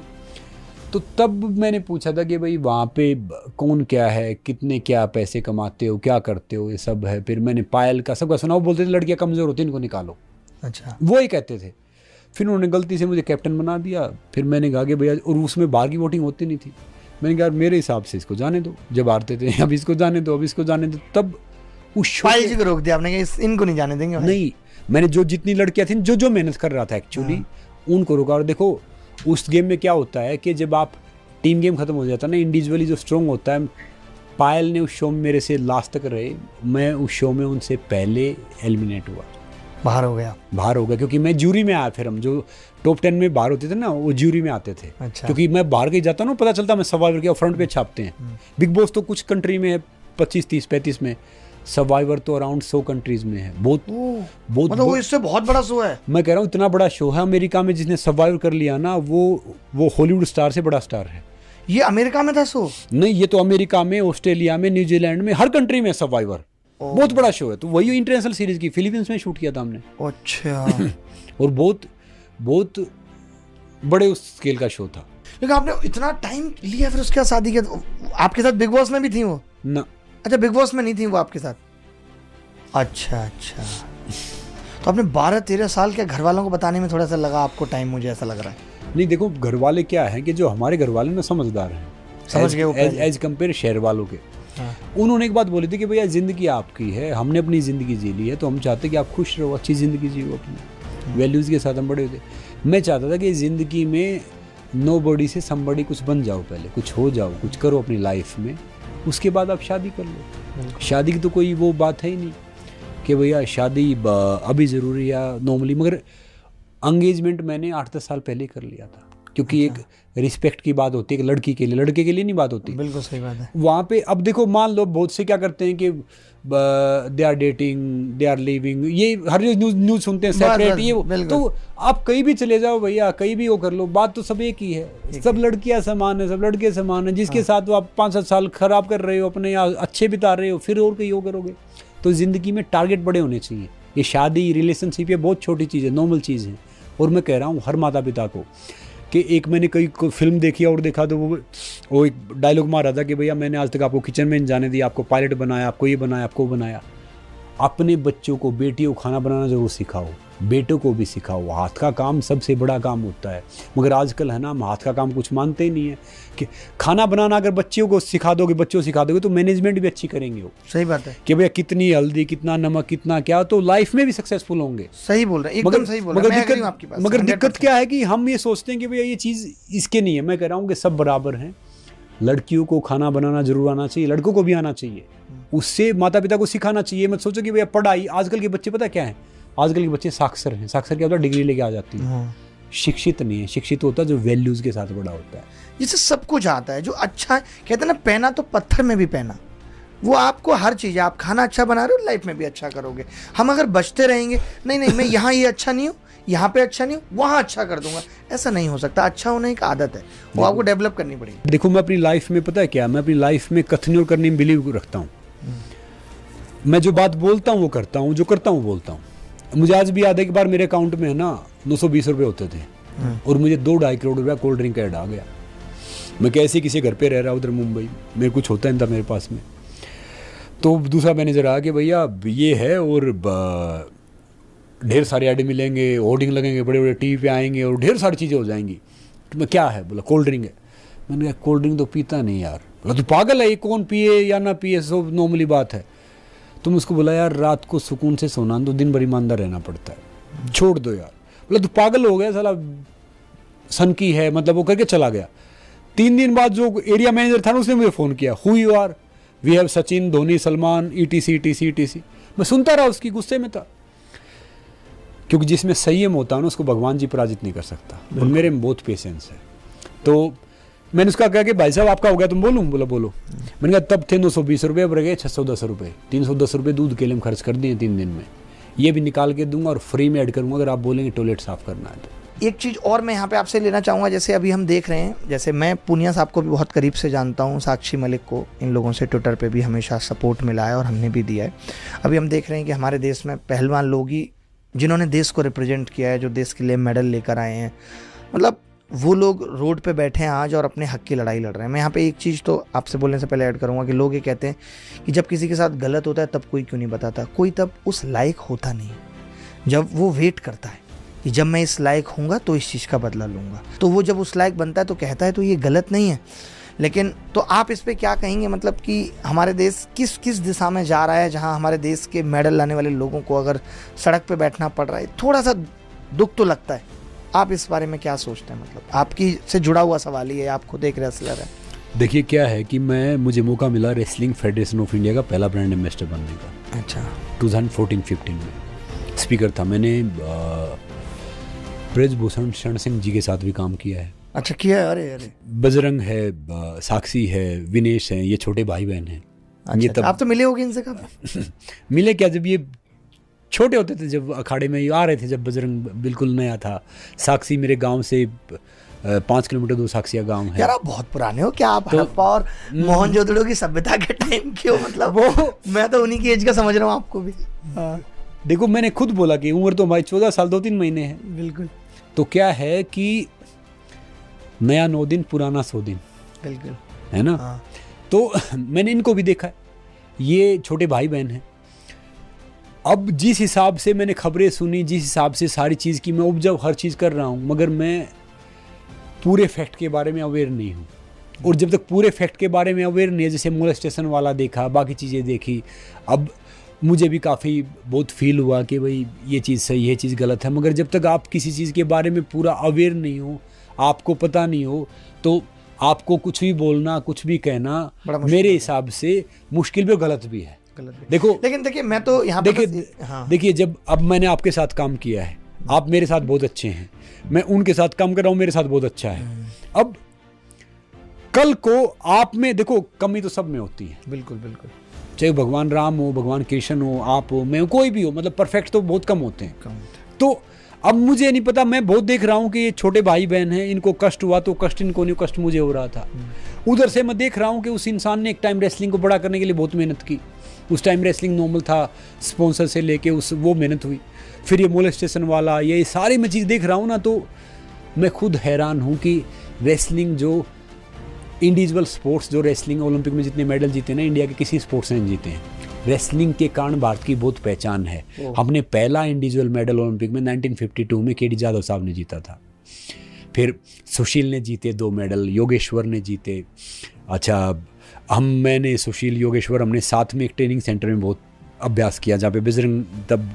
तो तब मैंने पूछा था कि भाई वहाँ पे कौन क्या है, कितने क्या पैसे कमाते हो, क्या करते हो, ये सब है। फिर मैंने पायल का सबका सुना, वो बोलते थे लड़कियाँ कमज़ोर होती हैं, इनको निकालो। अच्छा, वो ही कहते थे। फिर उन्होंने गलती से मुझे कैप्टन बना दिया। फिर मैंने कहा कि भैया, और उसमें बाहर की वोटिंग होती नहीं थी, मैंने कहा मेरे हिसाब से इसको जाने दो, जब हारते थे अब इसको जाने दो, अब इसको जाने दो। तब उस शो को रोक दिया आपने कि इनको नहीं जाने देंगे? नहीं, मैंने जो जितनी लड़कियां थी, जो मेहनत कर रहा था एक्चुअली, उनको रोका। और देखो उस गेम में क्या होता है कि जब आप टीम गेम खत्म हो जाता है ना, इंडिविजुअली जो स्ट्रॉन्ग होता है, पायल ने उस शो में मेरे से लास्ट तक रहे, मैं उस शो में उनसे पहले एलिमिनेट हुआ, बाहर हो गया, क्योंकि मैं ज्यूरी में आया। फिर हम जो टॉप 10 में बाहर होते थे ना, वो ज्यूरी में आते थे। अच्छा। क्योंकि मैं बाहर कहीं जाता ना, पता चलता मैं सर्वाइवर के फ्रंट पे छापते हैं। बिग बॉस तो कुछ कंट्री में है, 25, 30, 35 में, सर्वाइवर तो अराउंड 100 कंट्रीज में है। बहुत मतलब वो इससे बहुत बड़ा शो है। मैं कह रहा हूँ इतना बड़ा शो है। अमेरिका में जिसने सर्वाइव कर लिया ना, वो हॉलीवुड स्टार से बड़ा स्टार है। ये अमेरिका में था शो? नहीं, ये तो अमेरिका में, ऑस्ट्रेलिया में, न्यूजीलैंड में, हर कंट्री में सर्वाइवर बहुत बड़ा शो है। तो वही इंटरनेशनल सीरीज की फिलीपींस में शूट किया था हमने। अच्छा। और बहुत बड़े उस स्केल का शो था। लेकिन आपने इतना टाइम लिया, फिर उसके बाद शादी के आपके साथ बिग बॉस में भी थी वो ना? अच्छा, बिग बॉस में नहीं थी वो आपके साथ? अच्छा। तो आपने 12-13 साल के घर वालों को बताने में थोड़ा सा लगा आपको टाइम, मुझे ऐसा लग रहा है। नहीं देखो, घर वाले क्या है कि जो हमारे घर वाले ना समझदार हैं, समझ गए एज कंपेयर शहर वालों के। हाँ। उन्होंने एक बात बोली थी कि भैया जिंदगी आपकी है, हमने अपनी ज़िंदगी जी ली है, तो हम चाहते कि आप खुश रहो, अच्छी ज़िंदगी जियो, अपनी वैल्यूज़ के साथ हम बड़े होते। मैं चाहता था कि ज़िंदगी में नोबडी से समबडी कुछ बन जाओ, पहले कुछ हो जाओ, कुछ करो अपनी लाइफ में, उसके बाद आप शादी कर लो। शादी की तो कोई वो बात है ही नहीं कि भैया शादी अभी ज़रूरी है या नॉर्मली, मगर एंगेजमेंट मैंने 8-10 साल पहले कर लिया था, क्योंकि एक रिस्पेक्ट की बात होती है कि लड़की के लिए, लड़के के लिए नहीं बात होती। बिल्कुल सही बात है। वहाँ पे अब देखो, मान लो बहुत से क्या करते हैं कि they are dating, they are living, ये हर न्यूज़ सुनते हैं सेपरेट, ये तो आप कहीं भी चले जाओ भैया, कहीं भी वो कर लो, बात तो सब एक ही है। सब लड़कियाँ समान है, सब लड़के समान है। जिसके साथ वो आप 5-7 साल खराब कर रहे हो अपने, या अच्छे बिता रहे हो, फिर और कहीं वो करोगे। तो ज़िंदगी में टारगेट बड़े होने चाहिए। ये शादी, रिलेशनशिप, ये बहुत छोटी चीज़ है, नॉर्मल चीज़ है। और मैं कह रहा हूँ हर माता पिता को कि एक मैंने कई फिल्म देखी और देखा तो वो एक डायलॉग मारा था कि भैया मैंने आज तक आपको किचन में नहीं जाने दिया, आपको पायलट बनाया, आपको ये बनाया, आपको बनाया। अपने बच्चों को, बेटियों को खाना बनाना ज़रूर सिखाओ, बेटों को भी सिखाओ। हाथ का काम सबसे बड़ा काम होता है, मगर आजकल है ना, हम हाथ का काम कुछ मानते ही नहीं है। कि खाना बनाना अगर बच्चियों को सिखा दोगे, बच्चों को सिखा दोगे, तो मैनेजमेंट भी अच्छी करेंगे वो। सही बात है कि भैया कितनी हल्दी, कितना नमक, कितना क्या, तो लाइफ में भी सक्सेसफुल होंगे। सही बोल रहे हैं, एकदम सही बोल रहे हैं। मगर दिक्कत क्या है कि हम ये सोचते हैं कि भैया ये चीज़ इसके नहीं है। मैं कह रहा हूँ कि सब बराबर हैं। लड़कियों को खाना बनाना जरूर आना चाहिए, लड़कों को भी आना चाहिए। उससे माता पिता को सिखाना चाहिए। मत सोचो कि भैया पढ़ाई, आजकल के बच्चे पता क्या है, आजकल के बच्चे साक्षर हैं। साक्षर क्या होता है, डिग्री लेके आ जाती है। शिक्षित नहीं है। शिक्षित होता है जो वैल्यूज के साथ बड़ा होता है, जिससे सब कुछ आता है, जो अच्छा है। कहते हैं ना, पहना तो पत्थर में भी पहना। वो आपको हर चीज़ है। आप खाना अच्छा बना रहे हो, लाइफ में भी अच्छा करोगे। हम अगर बचते रहेंगे, नहीं मैं यहाँ ये अच्छा नहीं हूँ, यहाँ पे अच्छा नहीं हूँ, वहाँ अच्छा कर दूंगा, ऐसा नहीं हो सकता। अच्छा होना एक आदत है, वो आपको डेवलप करनी पड़ेगी। देखो, मैं अपनी लाइफ में पता है क्या, मैं अपनी लाइफ में कथनी और करनी में बिलीव रखता हूँ। मैं जो बात बोलता हूँ वो करता हूँ, जो करता हूँ बोलता हूँ। मुझे आज भी याद है कि बार मेरे अकाउंट में है ना 920 रुपये होते थे और मुझे 2-2.5 करोड़ रुपया कोल्ड ड्रिंक का ऐड आ गया। मैं कैसे किसी घर पे रह रहा उधर मुंबई, मेरे कुछ होता नहीं था मेरे पास में। तो दूसरा मैनेजर आ कि भैया ये है और ढेर सारे ऐड मिलेंगे, होर्डिंग लगेंगे, बड़े बड़े टीवी पे आएंगे और ढेर सारी चीज़ें हो जाएंगी। तो मैं क्या है, बोला कोल्ड ड्रिंक है। मैंने कहा कोल्ड ड्रिंक तो पीता नहीं यार। बोला तू पागल है, ये कौन पिए या ना पिए, सब नॉर्मली बात है। तुम उसको बोला यार रात को सुकून से सोना, तो दिन भर ईमानदार रहना पड़ता है, छोड़ दो यार। बोला तू पागल हो गया साला, सन की है, मतलब वो करके चला गया। 3 दिन बाद जो एरिया मैनेजर था ना, उसने मुझे फ़ोन किया, who you are, we have Sachin, Dhoni, Salman, ETC। मैं सुनता रहा, उसकी गुस्से में था। क्योंकि जिसमें संयम होता है ना, उसको भगवान जी पराजित नहीं कर सकता। और मेरे में बहुत पेशेंस है। तो मैंने उसका कहा कि भाई साहब आपका हो गया, तुम बोलूँ? बोला बोलो। मैंने कहा तब थे 920 रुपये, अब रह गए 610 रुपये। 310 रुपये दूध के लिए हम खर्च कर दिए 3 दिन में। ये भी निकाल के दूंगा और फ्री में ऐड करूँगा अगर आप बोलेंगे टॉयलेट साफ़ करना है तो। एक चीज़ और मैं यहाँ पे आपसे लेना चाहूँगा, जैसे अभी हम देख रहे हैं, जैसे मैं पूनिया साहब को भी बहुत करीब से जानता हूँ, साक्षी मलिक को, इन लोगों से ट्विटर पे भी हमेशा सपोर्ट मिला है और हमने भी दिया है। अभी हम देख रहे हैं कि हमारे देश में पहलवान लोग ही जिन्होंने देश को रिप्रेजेंट किया है, जो देश के लिए मेडल लेकर आए हैं, मतलब वो लोग रोड पे बैठे हैं आज और अपने हक की लड़ाई लड़ रहे हैं। मैं यहाँ पे एक चीज़ तो आपसे बोलने से पहले ऐड करूँगा कि लोग ये कहते हैं कि जब किसी के साथ गलत होता है तब कोई क्यों नहीं बताता। कोई तब उस लायक होता नहीं, जब वो वेट करता है कि जब मैं इस लायक हूँगा तो इस चीज़ का बदला लूँगा। तो वो जब उस लायक बनता है तो कहता है, तो ये गलत नहीं है। लेकिन तो आप इस पर क्या कहेंगे, मतलब कि हमारे देश किस दिशा में जा रहा है, जहाँ हमारे देश के मेडल लाने वाले लोगों को अगर सड़क पे बैठना पड़ रहा है, थोड़ा सा दुख तो लगता है। आप इस बारे में क्या सोचते हैं? मतलब आपकी से जुड़ा हुआ सवाल ही है, आप खुद एक रेसलर है। देखिए क्या है कि मुझे मौका मिला रेसलिंग फेडरेशन ऑफ इंडिया का पहला ब्रांड एम्बेसडर बनने का। अच्छा। 2014-15 में स्पीकर था। मैंने ब्रजभूषण शरण सिंह जी के साथ भी काम किया है। अच्छा, किया है? अरे बजरंग है, साक्षी है, विनेश है, ये छोटे भाई बहन हैं। अच्छा, ये तब आप तो मिले होंगे इनसे कब? मिले क्या, जब ये छोटे होते थे, जब अखाड़े में आ रहे थे, जब बजरंग बिल्कुल नया था। साक्षी मेरे गांव से 5 किलोमीटर दूर साक्षिया गांव है। यार आप बहुत पुराने हो क्या? आप हड़प्पा और मोहनजोदड़ो की सभ्यता के टाइम के हो? मतलब वो मैं तो उन्हीं की एज का समझ रहा हूँ आपको भी। देखो मैंने खुद बोला कि उम्र तो हमारी 14 साल 2-3 महीने है। बिल्कुल। तो क्या है कि नया 9 दिन, पुराना 100 दिन। बिल्कुल, है ना। तो मैंने इनको भी देखा है, ये छोटे भाई बहन हैं। अब जिस हिसाब से मैंने खबरें सुनी, जिस हिसाब से सारी चीज़ की, मैं ऑब्जर्व हर चीज़ कर रहा हूँ, मगर मैं पूरे फैक्ट के बारे में अवेयर नहीं हूँ। और जब तक पूरे फैक्ट के बारे में अवेयर नहीं है, जैसे मोलेस्टेशन वाला देखा, बाकी चीज़ें देखी, अब मुझे भी काफ़ी बहुत फील हुआ कि भाई ये चीज़ सही है, ये चीज़ गलत है। मगर जब तक आप किसी चीज़ के बारे में पूरा अवेयर नहीं हो, आपको पता नहीं हो तो आपको कुछ भी बोलना, कुछ भी कहना मेरे हिसाब से मुश्किल भी, गलत भी है। देखो, लेकिन देखिए मैं तो यहाँ पे देखिए जब अब मैंने आपके साथ काम किया है, आप मेरे साथ बहुत अच्छे हैं, मैं उनके साथ काम कर रहा हूँ, मेरे साथ बहुत अच्छा है। अब कल को आप में देखो कमी तो सब में होती है, बिल्कुल बिल्कुल, चाहे भगवान राम हो, भगवान कृष्ण हो, आप हो, मैं, कोई भी हो, मतलब परफेक्ट तो बहुत कम होते हैं। तो अब मुझे नहीं पता, मैं बहुत देख रहा हूँ कि ये छोटे भाई बहन हैं, इनको कष्ट हुआ तो कष्ट इनको नहीं, कष्ट मुझे हो रहा था। उधर से मैं देख रहा हूँ कि उस इंसान ने एक टाइम रेसलिंग को बड़ा करने के लिए बहुत मेहनत की। उस टाइम रेसलिंग नॉर्मल था, स्पॉन्सर से लेके वो मेहनत हुई। फिर ये मोलेस्टेशन वाला, ये सारी मैं चीज़ देख रहा हूँ ना, तो मैं खुद हैरान हूँ कि रेसलिंग जो इंडिविजुअल स्पोर्ट्स, जो रेसलिंग ओलंपिक में जितने मेडल जीते ना, इंडिया के किसी स्पोर्ट्स ने जीते हैं। रेसलिंग के कारण भारत की बहुत पहचान है। हमने पहला इंडिविजुअल मेडल ओलंपिक में 1952 में केडी जाधव साहब ने जीता था। फिर सुशील ने जीते 2 मेडल, योगेश्वर ने जीते। अच्छा, मैंने सुशील, योगेश्वर, हमने साथ में एक ट्रेनिंग सेंटर में बहुत अभ्यास किया, जहाँ पे बजरंग तब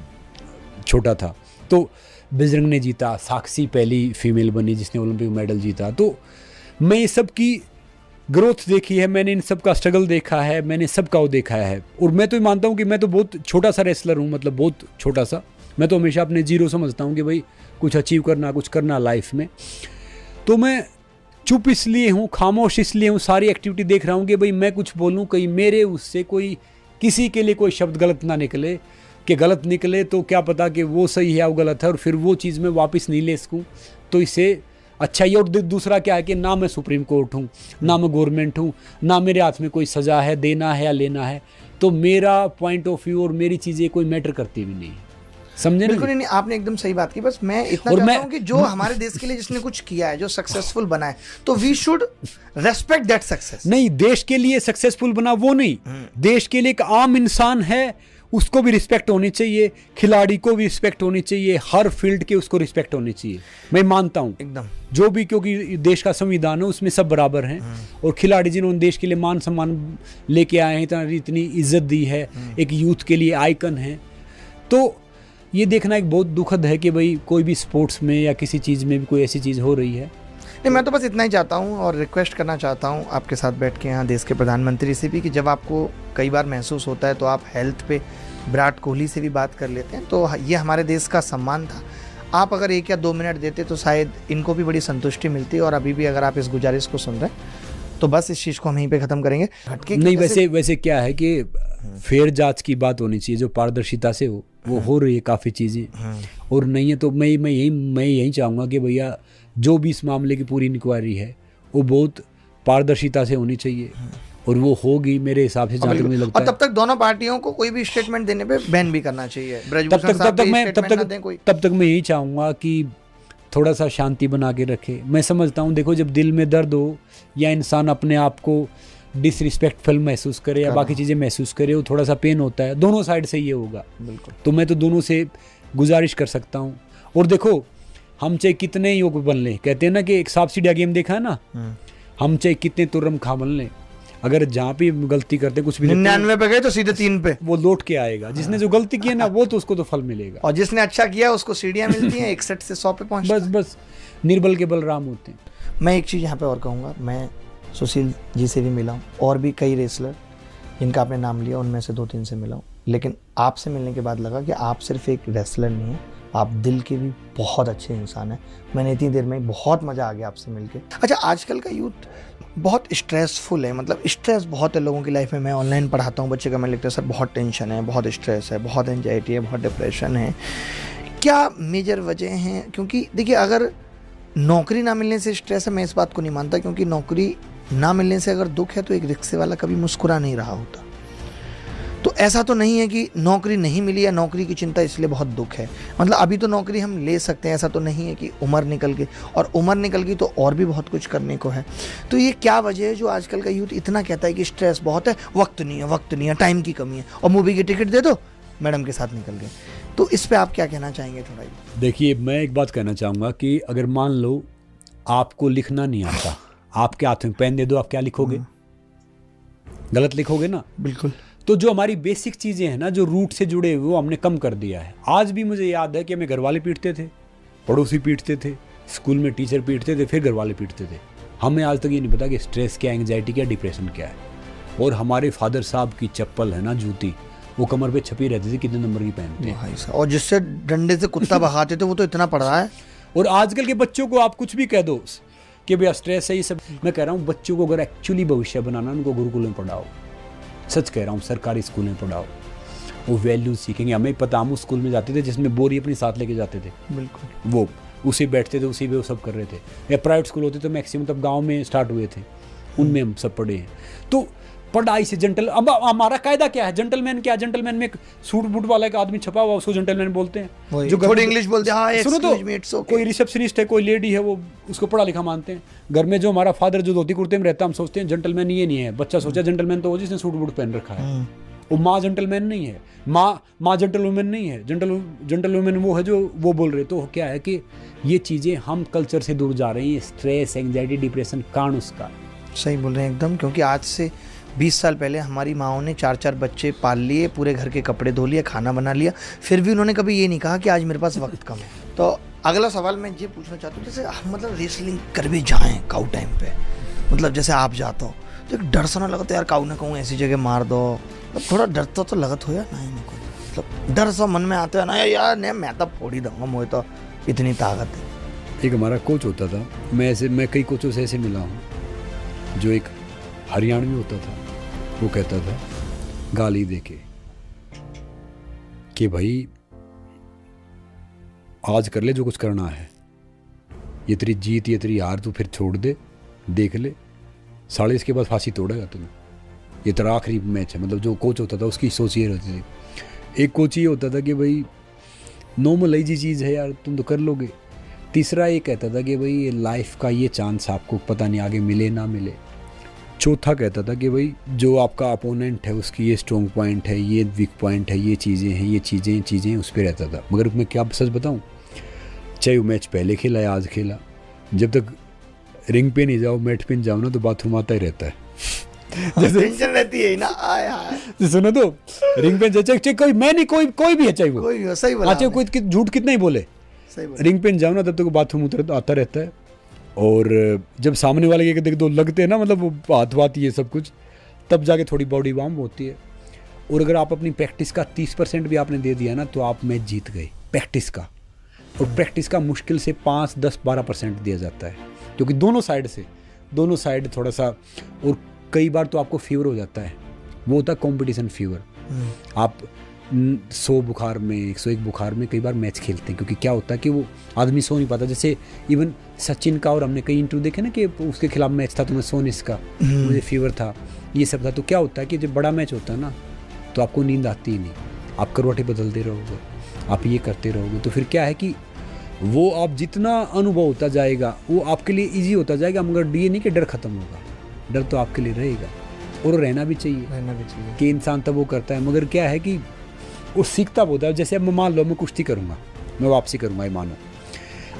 छोटा था, तो बजरंग ने जीता। साक्षी पहली फीमेल बनी जिसने ओलंपिक मेडल जीता। तो मैं ये सब की ग्रोथ देखी है, मैंने इन सब का स्ट्रगल देखा है, मैंने सबका वो देखा है। और मैं तो मानता हूँ कि मैं तो बहुत छोटा सा रेसलर हूँ, मतलब बहुत छोटा सा। मैं तो हमेशा अपने जीरो समझता हूँ कि भाई कुछ अचीव करना, कुछ करना लाइफ में। तो मैं चुप इसलिए हूँ, खामोश इसलिए हूँ, सारी एक्टिविटी देख रहा हूँ कि भाई मैं कुछ बोलूँ, कहीं मेरे उससे कोई किसी के लिए कोई शब्द गलत ना निकले, कि गलत निकले तो क्या पता कि वो सही है या वो गलत है, और फिर वो चीज़ मैं वापस नहीं ले सकूँ। तो इसे अच्छा ही। और दूसरा क्या है कि ना मैं सुप्रीम कोर्ट हूँ, ना मैं गवर्नमेंट हूँ, ना मेरे हाथ में कोई सज़ा है, देना है या लेना है। तो मेरा पॉइंट ऑफ व्यू और मेरी चीज़ें कोई मैटर करती भी नहीं है, समझे? बिल्कुल नहीं, आपने एकदम सही बात की। बस मैं इतना चाहता हूँ कि जो हमारे देश के लिए जिसने कुछ किया है, जो सक्सेसफुल बना है, तो we should respect that success. नहीं, देश के लिए सक्सेसफुल बना वो नहीं, देश के लिए एक आम इंसान है, उसको भी रिस्पेक्ट होनी चाहिए, खिलाड़ी को भी रिस्पेक्ट होनी चाहिए, हर फील्ड के उसको रिस्पेक्ट होनी चाहिए। मैं मानता हूँ एकदम, जो भी, क्योंकि देश का संविधान है उसमें सब बराबर हैं। और खिलाड़ी जिन्होंने देश के लिए मान सम्मान लेके आए हैं, इतनी इज्जत दी है, एक यूथ के लिए आइकन है। तो ये देखना एक बहुत दुखद है कि भाई कोई भी स्पोर्ट्स में या किसी चीज़ में भी कोई ऐसी चीज़ हो रही है। नहीं, मैं तो बस इतना ही चाहता हूँ और रिक्वेस्ट करना चाहता हूँ आपके साथ बैठ के यहाँ देश के प्रधानमंत्री से भी, कि जब आपको कई बार महसूस होता है तो आप हेल्थ पे विराट कोहली से भी बात कर लेते हैं। तो ये हमारे देश का सम्मान था। आप अगर 1 या 2 मिनट देते तो शायद इनको भी बड़ी संतुष्टि मिलती। और अभी भी अगर आप इस गुजारिश को सुन रहे हैं तो बस इस चीज़ को हम यहीं पे ख़त्म करेंगे। नहीं, वैसे क्या है कि फेयर जांच की बात होनी चाहिए, जो पारदर्शिता से हो रही है काफ़ी चीज़ें, और नहीं है तो मैं यही चाहूँगा कि भैया जो भी इस मामले की पूरी इंक्वायरी है वो बहुत पारदर्शिता से होनी चाहिए, और वो होगी मेरे हिसाब से, जहाँ तक मुझे लगता है। और तब तक दोनों पार्टियों को कोई भी स्टेटमेंट देने पे बैन भी करना चाहिए। तब तक मैं यही चाहूँगा कि थोड़ा सा शांति बना के रखे। मैं समझता हूँ, देखो, जब दिल में दर्द हो या इंसान अपने आप को डिसरिस्पेक्टफुल महसूस करे या बाकी चीज़ें महसूस करे, वो थोड़ा सा पेन होता है, दोनों साइड से ये होगा। बिल्कुल। तो मैं तो दोनों से गुजारिश कर सकता हूँ। और देखो, हम चाहे कितने योग बन लें, कहते हैं ना कि एक सांप सीढ़िया गेम देखा है ना, हम चाहे कितने तुर्रम खा बन लें, अगर जहाँ पे गलती करते कुछ भी 99 पे गए तो सीधे 3 पे वो लौट के आएगा। जिसने जो गलती की है ना, वो तो उसको तो फल मिलेगा, और जिसने अच्छा किया उसको सीढ़ियाँ मिलती हैं 61 से 100 पे पहुँच। बस निर्बल के बलराम होते हैं। मैं एक चीज़ यहाँ पे और कहूँगा, मैं सुशील जी से भी मिला हूँ और भी कई रेसलर जिनका आपने नाम लिया उनमें से 2-3 से मिला हूँ, लेकिन आपसे मिलने के बाद लगा कि आप सिर्फ एक रेसलर नहीं है, आप दिल के भी बहुत अच्छे इंसान हैं। मैंने इतनी देर में बहुत मज़ा आ गया आपसे मिलके। अच्छा, आजकल का यूथ बहुत स्ट्रेसफुल है, मतलब स्ट्रेस बहुत है लोगों की लाइफ में। मैं ऑनलाइन पढ़ाता हूँ, बच्चे कमेंट लिखते हैं, सर बहुत टेंशन है, बहुत स्ट्रेस है, बहुत एंजाइटी है, बहुत डिप्रेशन है। क्या मेजर वजह हैं? क्योंकि देखिए, अगर नौकरी ना मिलने से स्ट्रेस है, मैं इस बात को नहीं मानता, क्योंकि नौकरी ना मिलने से अगर दुख है तो एक रिक्शे वाला कभी मुस्कुरा नहीं रहा होता। तो ऐसा तो नहीं है कि नौकरी नहीं मिली या नौकरी की चिंता इसलिए बहुत दुख है। मतलब अभी तो नौकरी हम ले सकते हैं, ऐसा तो नहीं है कि उम्र निकल गई, और उम्र निकल गई तो और भी बहुत कुछ करने को है। तो ये क्या वजह है जो आजकल का यूथ इतना कहता है कि स्ट्रेस बहुत है, वक्त नहीं है, टाइम की कमी है, और मूवी की टिकट दे दो, मैडम के साथ निकल गए। तो इस पर आप क्या कहना चाहेंगे थोड़ा? देखिए, मैं एक बात कहना चाहूँगा कि अगर मान लो आपको लिखना नहीं आता, आपके हाथ में पेन दे दो, आप क्या लिखोगे? गलत लिखोगे ना। बिल्कुल। तो जो हमारी बेसिक चीज़ें हैं ना, जो रूट से जुड़े हुए, वो हमने कम कर दिया है। आज भी मुझे याद है कि हमें घर वाले पीटते थे, पड़ोसी पीटते थे, स्कूल में टीचर पीटते थे, फिर घर वाले पीटते थे। हमें आज तक ये नहीं पता कि स्ट्रेस क्या, एंग्जाइटी क्या, डिप्रेशन क्या है। और हमारे फादर साहब की चप्पल है ना, जूती, वो कमर पे छपी रहती थी कितने नंबर की पहनते हैं। और जिससे डंडे से कुत्ता भगाते थे वो तो इतना पड़ रहा है। और आजकल के बच्चों को आप कुछ भी कह दो कि भैया स्ट्रेस है ये सब। मैं कह रहा हूँ बच्चों को अगर एक्चुअली भविष्य बनाना, उनको गुरुकुल में पढ़ाओ। सच कह रहा हूँ, सरकारी स्कूल में पढ़ाओ, वो वैल्यूज सीखेंगे। हमें पता, हम उस स्कूल में जाते थे जिसमें बोरी अपनी साथ लेके जाते थे। बिल्कुल, वो उसी बैठते थे, उसी पे वो सब कर रहे थे। या प्राइवेट स्कूल होते तो मैक्सिमम तब गांव में स्टार्ट हुए थे, उनमें हम सब पढ़े हैं। तो पढ़ाई से जेंटल, अब हमारा कायदा क्या है, जेंटलमैन क्या है? जेंटलमैन में एक सूट बूट वाला एक आदमी छपा हुआ, उसको जेंटलमैन बोलते हैं। जो थोड़ी इंग्लिश बोलते हैं, हाँ, सुनो तो, कोई रिसेप्शनिस्ट है, कोई लेडी है, वो उसको पढ़ा लिखा मानते हैं। घर में जो हमारा फादर जो धोती कुर्ते में रहता है, हम सोचते हैं जेंटलमैन ये नहीं है। बच्चा सोचा जेंटलमैन तो वो जिसने सूट बूट पहन रखा है। वो माँ जेंटलमैन नहीं है, माँ जेंटलवुमन नहीं है। जेंटलवुमन वो है जो वो बोल रहे। तो क्या है कि ये चीज़ें हम कल्चर से दूर जा रही हैं। स्ट्रेस, एंग्जाइटी, डिप्रेशन कारण उसका। सही बोल रहे हैं एकदम, क्योंकि आज से 20 साल पहले हमारी माओं ने 4-4 बच्चे पाल लिए, पूरे घर के कपड़े धो लिए, खाना बना लिया, फिर भी उन्होंने कभी ये नहीं कहा कि आज मेरे पास वक्त कम है। तो अगला सवाल मैं ये पूछना चाहता हूँ, जैसे हम मतलब रेसलिंग कर भी जाएँ काऊ टाइम पे, मतलब जैसे आप जाते हो तो एक डर सा ना लगता यार, काऊ ने कहूँ ऐसी जगह मार दो, मतलब थोड़ा डर तो लगत हो यार ना, इनको मतलब डर सा मन में आते हैं ना यार, नहीं मैं तो फोड़ ही दूंगा, मुझे तो इतनी ताकत है। एक हमारा कोच होता था, मैं कई कोचों से ऐसे मिला हूँ, जो एक हरियाणवी होता था, वो कहता था गाली देके कि भाई आज कर ले जो कुछ करना है, ये तेरी जीत ये तेरी हार तू फिर छोड़ दे, देख ले, साले इसके बाद फांसी तोड़ेगा तुम्हें, ये तेरा आखिरी मैच है। मतलब जो कोच होता था उसकी सोच ये रहती थी। एक कोच ये होता था कि भाई नॉर्मल ही चीज़ है यार, तुम तो कर लोगे। तीसरा ये कहता था कि भाई ये लाइफ का ये चांस आपको पता नहीं आगे मिले ना मिले। चौथा कहता था कि भाई जो आपका अपोनेंट है उसकी ये स्ट्रॉन्ग पॉइंट है, ये वीक पॉइंट है, ये चीज़ें हैं, ये चीज़ें उस पर रहता था। मगर मैं क्या सच बताऊं, चाहे वो मैच पहले खेला या आज खेला, जब तक रिंग पे नहीं जाओ, मैट पे नहीं जाओ ना, तो बाथरूम आता ही रहता है। जैसे टेंशन रहती है ना, आया सुनो तो रिंग पे चाहे कोई, मैं नहीं, कोई भी है, चाहे वो कोई भी, सही बोला, चाहे कोई झूठ कितना ही बोले, रिंग पे जाओ ना, तब तक बाथरूम आता रहता है। और जब सामने वाले के देख दो लगते हैं ना, मतलब वो हाथ बात ये सब कुछ, तब जाके थोड़ी बॉडी वार्म होती है। और अगर आप अपनी प्रैक्टिस का 30% भी आपने दे दिया ना, तो आप मैच जीत गए प्रैक्टिस का। और प्रैक्टिस का मुश्किल से 5, 10, 12% दिया जाता है, क्योंकि दोनों साइड थोड़ा सा। और कई बार तो आपको फीवर हो जाता है, वो होता है कॉम्पिटिशन फीवर। आप 100 बुखार में, 101 बुखार में कई बार मैच खेलते हैं, क्योंकि क्या होता है कि वो आदमी सो नहीं पाता। जैसे इवन सचिन का, और हमने कई इंटरव्यू देखे ना कि उसके खिलाफ मैच था तो मैं सो नहीं सका, मुझे फीवर था, ये सब था। तो क्या होता है कि जब बड़ा मैच होता है ना, तो आपको नींद आती ही नहीं, आप करवटें बदलते रहोगे, आप ये करते रहोगे, तो फिर क्या है कि वो आप जितना अनुभव होता जाएगा वो आपके लिए ईजी होता जाएगा। मगर ये नहीं कि डर खत्म होगा, डर तो आपके लिए रहेगा, और रहना भी चाहिए कि इंसान तब वो करता है। मगर क्या है कि वो सीखता बहुत है। जैसे अब मैं मान लो मैं कुश्ती करूँगा, मैं वापसी करूँगा, ये मानो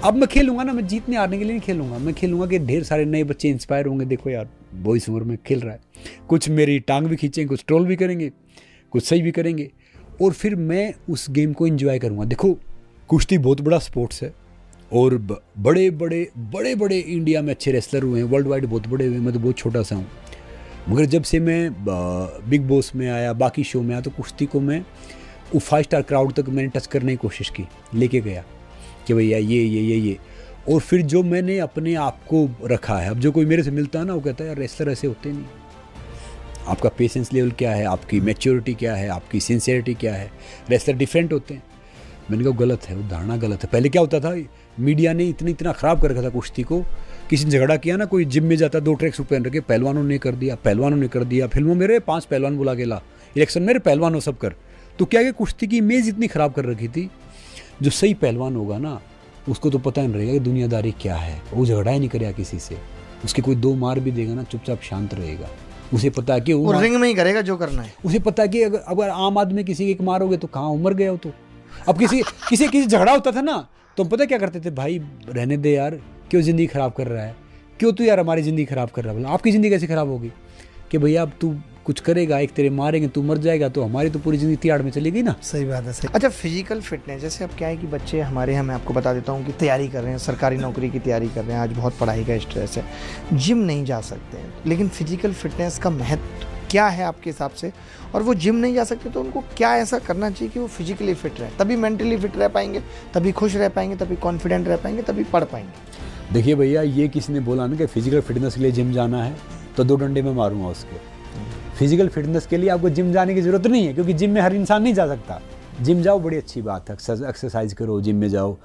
अब मैं खेलूंगा ना, मैं जीतने हारने के लिए नहीं खेलूंगा, मैं खेलूंगा कि ढेर सारे नए बच्चे इंस्पायर होंगे, देखो यार बॉयस उम्र में खेल रहा है, कुछ मेरी टांग भी खींचेंगे, कुछ ट्रोल भी करेंगे, कुछ सही भी करेंगे, और फिर मैं उस गेम को एंजॉय करूँगा। देखो कुश्ती बहुत बड़ा स्पोर्ट्स है, और बड़े बड़े इंडिया में अच्छे रेसलर हुए हैं, वर्ल्ड वाइड बहुत बड़े हुए हैं, मैं तो बहुत छोटा सा हूँ। मगर जब से मैं बिग बॉस में आया, बाकी शो में आया, तो कुश्ती को मैं वो 5 स्टार क्राउड तक मैंने टच करने की कोशिश की, लेके गया कि भैया ये। और फिर जो मैंने अपने आप को रखा है, अब जो कोई मेरे से मिलता है ना, वो कहता है यार रेसलर ऐसे होते नहीं, आपका पेशेंस लेवल क्या है, आपकी मैच्योरिटी क्या है, आपकी सिंसियरिटी क्या है, रेसलर डिफरेंट होते हैं। मैंने कहा गलत है, वो धारणा गलत है। पहले क्या होता था, मीडिया ने इतना ख़राब कर रखा था कुश्ती को, किसी ने झगड़ा किया ना, कोई जिम में जाता 2 ट्रैक सूट पहन रखे, पहलवानों ने कर दिया, फिल्मों मेरे 5 पहलवान बुला के ला, इलेक्शन मेरे पहलवानों सब कर। तो क्या है, कुश्ती की इमेज इतनी ख़राब कर रखी थी। जो सही पहलवान होगा ना, उसको तो पता नहीं रहेगा कि दुनियादारी क्या है, वो झगड़ा ही नहीं करेगा किसी से, उसके कोई 2 मार भी देगा ना, चुपचाप शांत रहेगा, उसे पता है कि वो रिंग में ही करेगा जो करना है, उसे पता है कि अगर आम आदमी किसी एक मारोगे तो कहाँ उमर गया हो। तो अब किसी झगड़ा होता था ना, तो हम पता क्या करते थे, भाई रहने दे यार, क्यों ज़िंदगी ख़राब कर रहा है, क्यों तू यार हमारी ज़िंदगी ख़राब कर रहा है, बोला आपकी ज़िंदगी कैसे ख़राब होगी, कि भैया अब तू कुछ करेगा, एक तेरे मारेंगे, तू मर जाएगा, तो हमारी तो पूरी जिंदगी तियाड़ में चली गई ना। सही बात है, सही। अच्छा, फिजिकल फिटनेस, जैसे अब क्या है कि बच्चे हमारे यहाँ, मैं आपको बता देता हूँ कि तैयारी कर रहे हैं, सरकारी नौकरी की तैयारी कर रहे हैं, आज बहुत पढ़ाई का स्ट्रेस है, जिम नहीं जा सकते हैं, लेकिन फिजिकल फिटनेस का महत्व क्या है आपके हिसाब से? और वो जिम नहीं जा सकते तो उनको क्या ऐसा करना चाहिए कि वो फिजिकली फिट रहे, तभी मेंटली फिट रह पाएंगे, तभी खुश रह पाएंगे, तभी कॉन्फिडेंट रह पाएंगे, तभी पढ़ पाएंगे? देखिए भैया, ये किसी ने बोला ना कि फिजिकल फिटनेस के लिए जिम जाना है, तो 2 डंडे में मारूंगा उसके। फिजिकल फिटनेस के लिए आपको जिम जाने की जरूरत नहीं है, क्योंकि जिम में हर इंसान नहीं जा सकता। जिम जाओ, बड़ी अच्छी बात है, एक्सरसाइज करो, जिम में जाओ।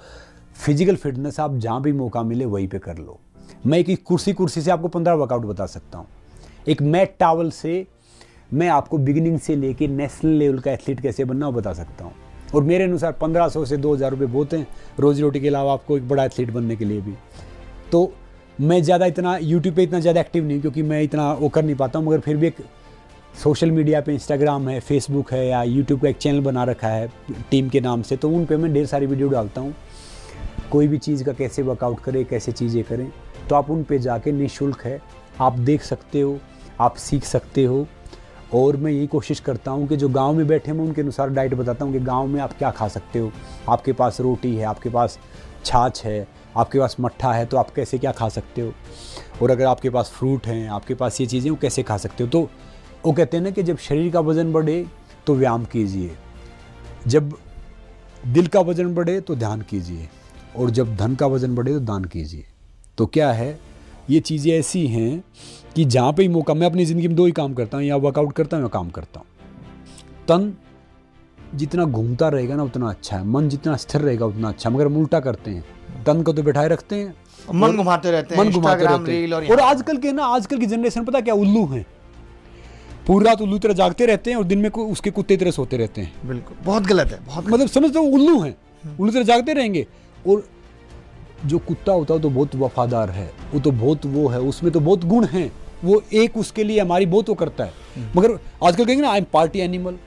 फिजिकल फिटनेस आप जहाँ भी मौका मिले वहीं पे कर लो। मैं एक कुर्सी से आपको 15 वर्कआउट बता सकता हूँ। एक मैट टावल से मैं आपको बिगिनिंग से लेके नेशनल लेवल का एथलीट कैसे बनना वो बता सकता हूँ। और मेरे अनुसार 1500 से 2000 रुपये बहुत हैं रोजी रोटी के अलावा आपको एक बड़ा एथलीट बनने के लिए भी। तो मैं ज़्यादा इतना यूट्यूब पे इतना ज़्यादा एक्टिव नहीं, क्योंकि मैं इतना वो कर नहीं पाता हूँ, मगर फिर भी एक सोशल मीडिया पे इंस्टाग्राम है, फेसबुक है, या यूट्यूब का एक चैनल बना रखा है टीम के नाम से, तो उन पे मैं ढेर सारी वीडियो डालता हूँ। कोई भी चीज़ का कैसे वर्कआउट करें, कैसे चीज़ें करें, तो आप उन पे जाके निःशुल्क है, आप देख सकते हो, आप सीख सकते हो। और मैं यही कोशिश करता हूँ कि जो गांव में बैठे मैं उनके अनुसार डाइट बताता हूँ कि गांव में आप क्या खा सकते हो। आपके पास रोटी है, आपके पास छाछ है, आपके पास मट्ठा है, तो आप कैसे क्या खा सकते हो। और अगर आपके पास फ्रूट हैं, आपके पास ये चीज़ें, वो कैसे खा सकते हो। तो वो कहते हैं ना कि जब शरीर का वज़न बढ़े तो व्यायाम कीजिए, जब दिल का वज़न बढ़े तो ध्यान कीजिए, और जब धन का वज़न बढ़े तो दान कीजिए। तो क्या है, ये चीज़ें ऐसी हैं कि जहाँ पे ही मौका, मैं अपनी ज़िंदगी में 2 ही काम करता हूँ, या वर्कआउट करता हूँ या काम करता हूँ। तन जितना घूमता रहेगा ना उतना अच्छा है, मन जितना स्थिर रहेगा उतना अच्छा, मगर हम उल्टा करते हैं, तन को तो बैठाए रखते हैं, मन घुमाते रहते हैं, इंस्टाग्राम रील। और आजकल की जनरेशन पता क्या, उल्लू हैं, पूरी रात उल्लू तरह जागते रहते हैं और दिन में उसके कुत्ते तरह सोते रहते हैं। बिल्कुल, बहुत गलत है, बहुत मतलब समझते हो, उल्लू हैं, उल्लू तरह जागते रहेंगे। और जो कुत्ता होता है तो बहुत वफादार है, वो तो बहुत वो है, उसमें तो बहुत गुण हैं, वो एक उसके लिए हमारी बहुत वो करता है। मगर आजकल कहेंगे ना आई एम पार्टी एनिमल,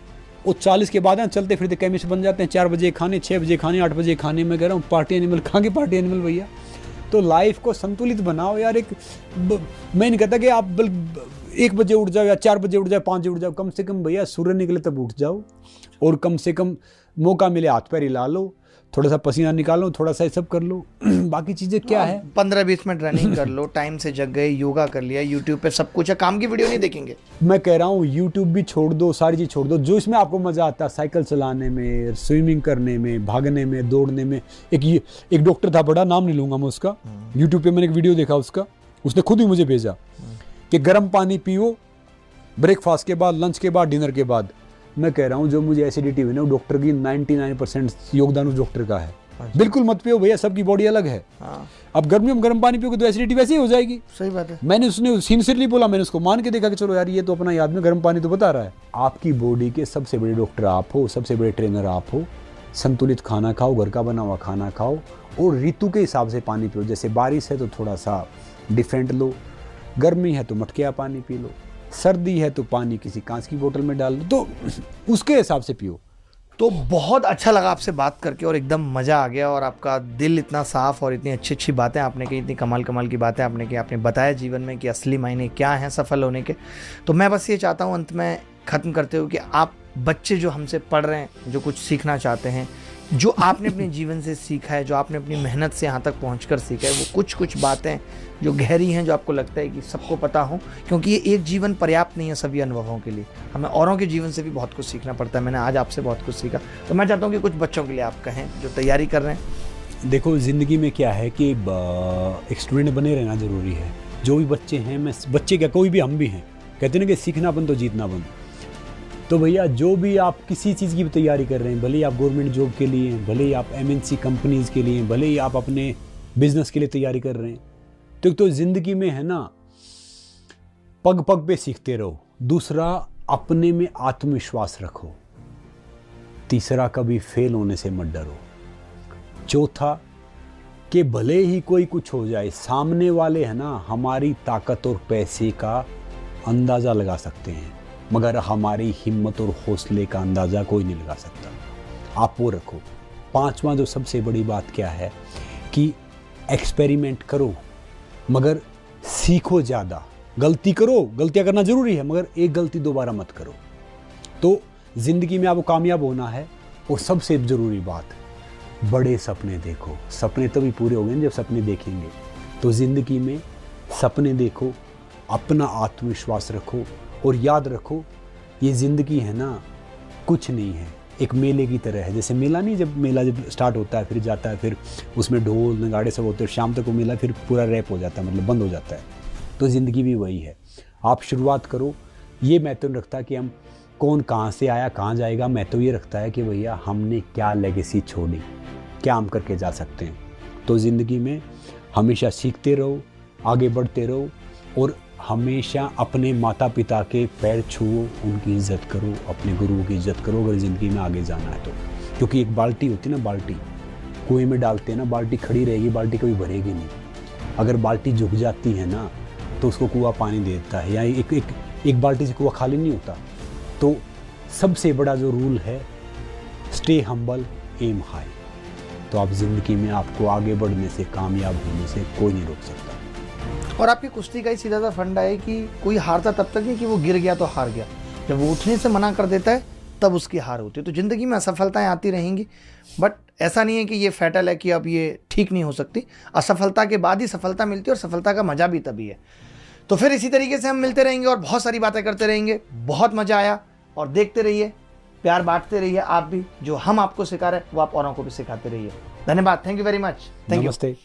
वो 40 के बाद चलते फिरते केमिस्ट बन जाते हैं, 4 बजे खाने, 6 बजे खाने, 8 बजे खाने। मैं कह रहा हूँ पार्टी एनिमल, कहाँ के पार्टी एनिमल भैया। तो लाइफ को संतुलित बनाओ यार। मैं नहीं कहता कि आप 1 बजे उठ जाओ या 4 बजे उठ जाओ, 5 बजे उठ जाओ, कम से कम भैया सूर्य निकले तब उठ जाओ, और कम से कम मौका मिले हाथ पैर हिला लो, थोड़ा सा पसीना निकालो, थोड़ा सा ये सब कर लो। बाकी चीज़ें क्या है, 15-20 मिनट रनिंग कर लो, टाइम से जग गए, योगा कर लिया, यूट्यूब पे सब कुछ है, काम की वीडियो नहीं देखेंगे। मैं कह रहा हूँ यूट्यूब भी छोड़ दो, सारी चीज़ छोड़ दो, जो इसमें आपको मज़ा आता है, साइकिल चलाने में, स्विमिंग करने में, भागने में, दौड़ने में। एक डॉक्टर था, बड़ा नाम नहीं लूँगा मैं उसका, यूट्यूब पे मैंने एक वीडियो देखा उसका, उसने खुद ही मुझे भेजा कि गर्म पानी पियो ब्रेकफास्ट के बाद, लंच के बाद, डिनर के बाद। मैं कह रहा हूँ जो मुझे एसिडिटी हुई ना, वो डॉक्टर की 99% योगदान उस डॉक्टर का है। बिल्कुल मत पियो भैया, सबकी बॉडी अलग है। अब गर्मियों में गर्म पानी पियोगे तो एसिडिटी वैसे ही हो जाएगी। सही बात है। मैंने उसने सिंसियरली बोला, मैंने उसको मान के देखा कि चलो यार ये तो अपना याद में गर्म पानी तो बता रहा है। आपकी बॉडी के सबसे बड़े डॉक्टर आप हो, सबसे बड़े ट्रेनर आप हो। संतुलित खाना खाओ, घर का बना हुआ खाना खाओ, और ऋतु के हिसाब से पानी पियो। जैसे बारिश है तो थोड़ा सा डिफरेंट लो, गर्मी है तो मटकिया पानी पी लो, सर्दी है तो पानी किसी कांच की बोतल में डाल दो, तो उसके हिसाब से पियो। तो बहुत अच्छा लगा आपसे बात करके, और एकदम मज़ा आ गया, और आपका दिल इतना साफ, और इतनी अच्छी अच्छी बातें आपने की, इतनी कमाल कमाल की बातें आपने की, आपने बताया जीवन में कि असली मायने क्या हैं सफल होने के। तो मैं बस ये चाहता हूँ अंत में ख़त्म करते हुए कि आप बच्चे जो हमसे पढ़ रहे हैं, जो कुछ सीखना चाहते हैं, जो आपने अपने जीवन से सीखा है, जो आपने अपनी मेहनत से यहाँ तक पहुँचकर सीखा है, वो कुछ बातें जो गहरी हैं, जो आपको लगता है कि सबको पता हो, क्योंकि ये एक जीवन पर्याप्त नहीं है सभी अनुभवों के लिए, हमें औरों के जीवन से भी बहुत कुछ सीखना पड़ता है। मैंने आज आपसे बहुत कुछ सीखा, तो मैं चाहता हूँ कि कुछ बच्चों के लिए आप कहें जो तैयारी कर रहे हैं। देखो, ज़िंदगी में क्या है कि एक स्टूडेंट बने रहना ज़रूरी है। जो भी बच्चे हैं, मैं बच्चे क्या, कोई भी हम भी हैं, कहते हैं ना कि सीखना बन तो जीतना बन। तो भैया जो भी आप किसी चीज़ की भी तैयारी कर रहे हैं, भले ही आप गवर्नमेंट जॉब के लिए, भले ही आप MNC कंपनीज़ के लिए, भले ही आप अपने बिजनेस के लिए तैयारी कर रहे हैं, तो ज़िंदगी में है ना, पग पग पे सीखते रहो। दूसरा, अपने में आत्मविश्वास रखो। तीसरा, कभी फेल होने से मत डरो। चौथा, कि भले ही कोई कुछ हो जाए, सामने वाले है ना हमारी ताकत और पैसे का अंदाज़ा लगा सकते हैं, मगर हमारी हिम्मत और हौसले का अंदाज़ा कोई नहीं लगा सकता। आप वो रखो। पांचवा जो सबसे बड़ी बात क्या है कि एक्सपेरिमेंट करो, मगर सीखो ज़्यादा, गलती करो, गलतियाँ करना जरूरी है, मगर एक गलती दोबारा मत करो। तो ज़िंदगी में आपको कामयाब होना है, और सबसे ज़रूरी बात, बड़े सपने देखो। सपने तभी पूरे होंगे जब सपने देखेंगे। तो ज़िंदगी में सपने देखो, अपना आत्मविश्वास रखो, और याद रखो ये ज़िंदगी है ना, कुछ नहीं है, एक मेले की तरह है। जैसे मेला नहीं, जब मेला जब स्टार्ट होता है, फिर जाता है, फिर उसमें ढोल नगाड़े सब होते हैं, शाम तक वो मेला फिर पूरा रैप हो जाता है, मतलब बंद हो जाता है। तो ज़िंदगी भी वही है। आप शुरुआत करो। ये मैं तो नहीं रखता कि हम कौन कहाँ से आया कहाँ जाएगा, मैं तो ये रखता है कि भैया हमने क्या लेगेसी छोड़ी, क्या हम करके जा सकते हैं। तो ज़िंदगी में हमेशा सीखते रहो, आगे बढ़ते रहो, और हमेशा अपने माता पिता के पैर छुओ, उनकी इज़्ज़त करो, अपने गुरुओं की इज़्ज़त करो अगर ज़िंदगी में आगे जाना है तो। क्योंकि एक बाल्टी होती है ना, बाल्टी कुएं में डालते हैं ना, बाल्टी खड़ी रहेगी, बाल्टी कभी भरेगी नहीं। अगर बाल्टी झुक जाती है ना, तो उसको कुआं पानी दे देता है, या एक बाल्टी से कुआं खाली नहीं होता। तो सबसे बड़ा जो रूल है, स्टे हम्बल, एम हाई। तो आप ज़िंदगी में आपको आगे बढ़ने से, कामयाब होने से कोई नहीं रोक सकता। और आपकी कुश्ती का ही सीधा सा फंडा है कि कोई हारता तब तक नहीं कि वो गिर गया तो हार गया, जब वो उठने से मना कर देता है तब उसकी हार होती है। तो ज़िंदगी में असफलताएं आती रहेंगी, बट ऐसा नहीं है कि ये फैटल है कि अब ये ठीक नहीं हो सकती। असफलता के बाद ही सफलता मिलती है, और सफलता का मज़ा भी तभी है। तो फिर इसी तरीके से हम मिलते रहेंगे और बहुत सारी बातें करते रहेंगे। बहुत मज़ा आया, और देखते रहिए, प्यार बांटते रहिए। आप भी जो हम आपको सिखा रहे हैं वो आप औरों को भी सिखाते रहिए। धन्यवाद, thank you very much, thank you. नमस्ते।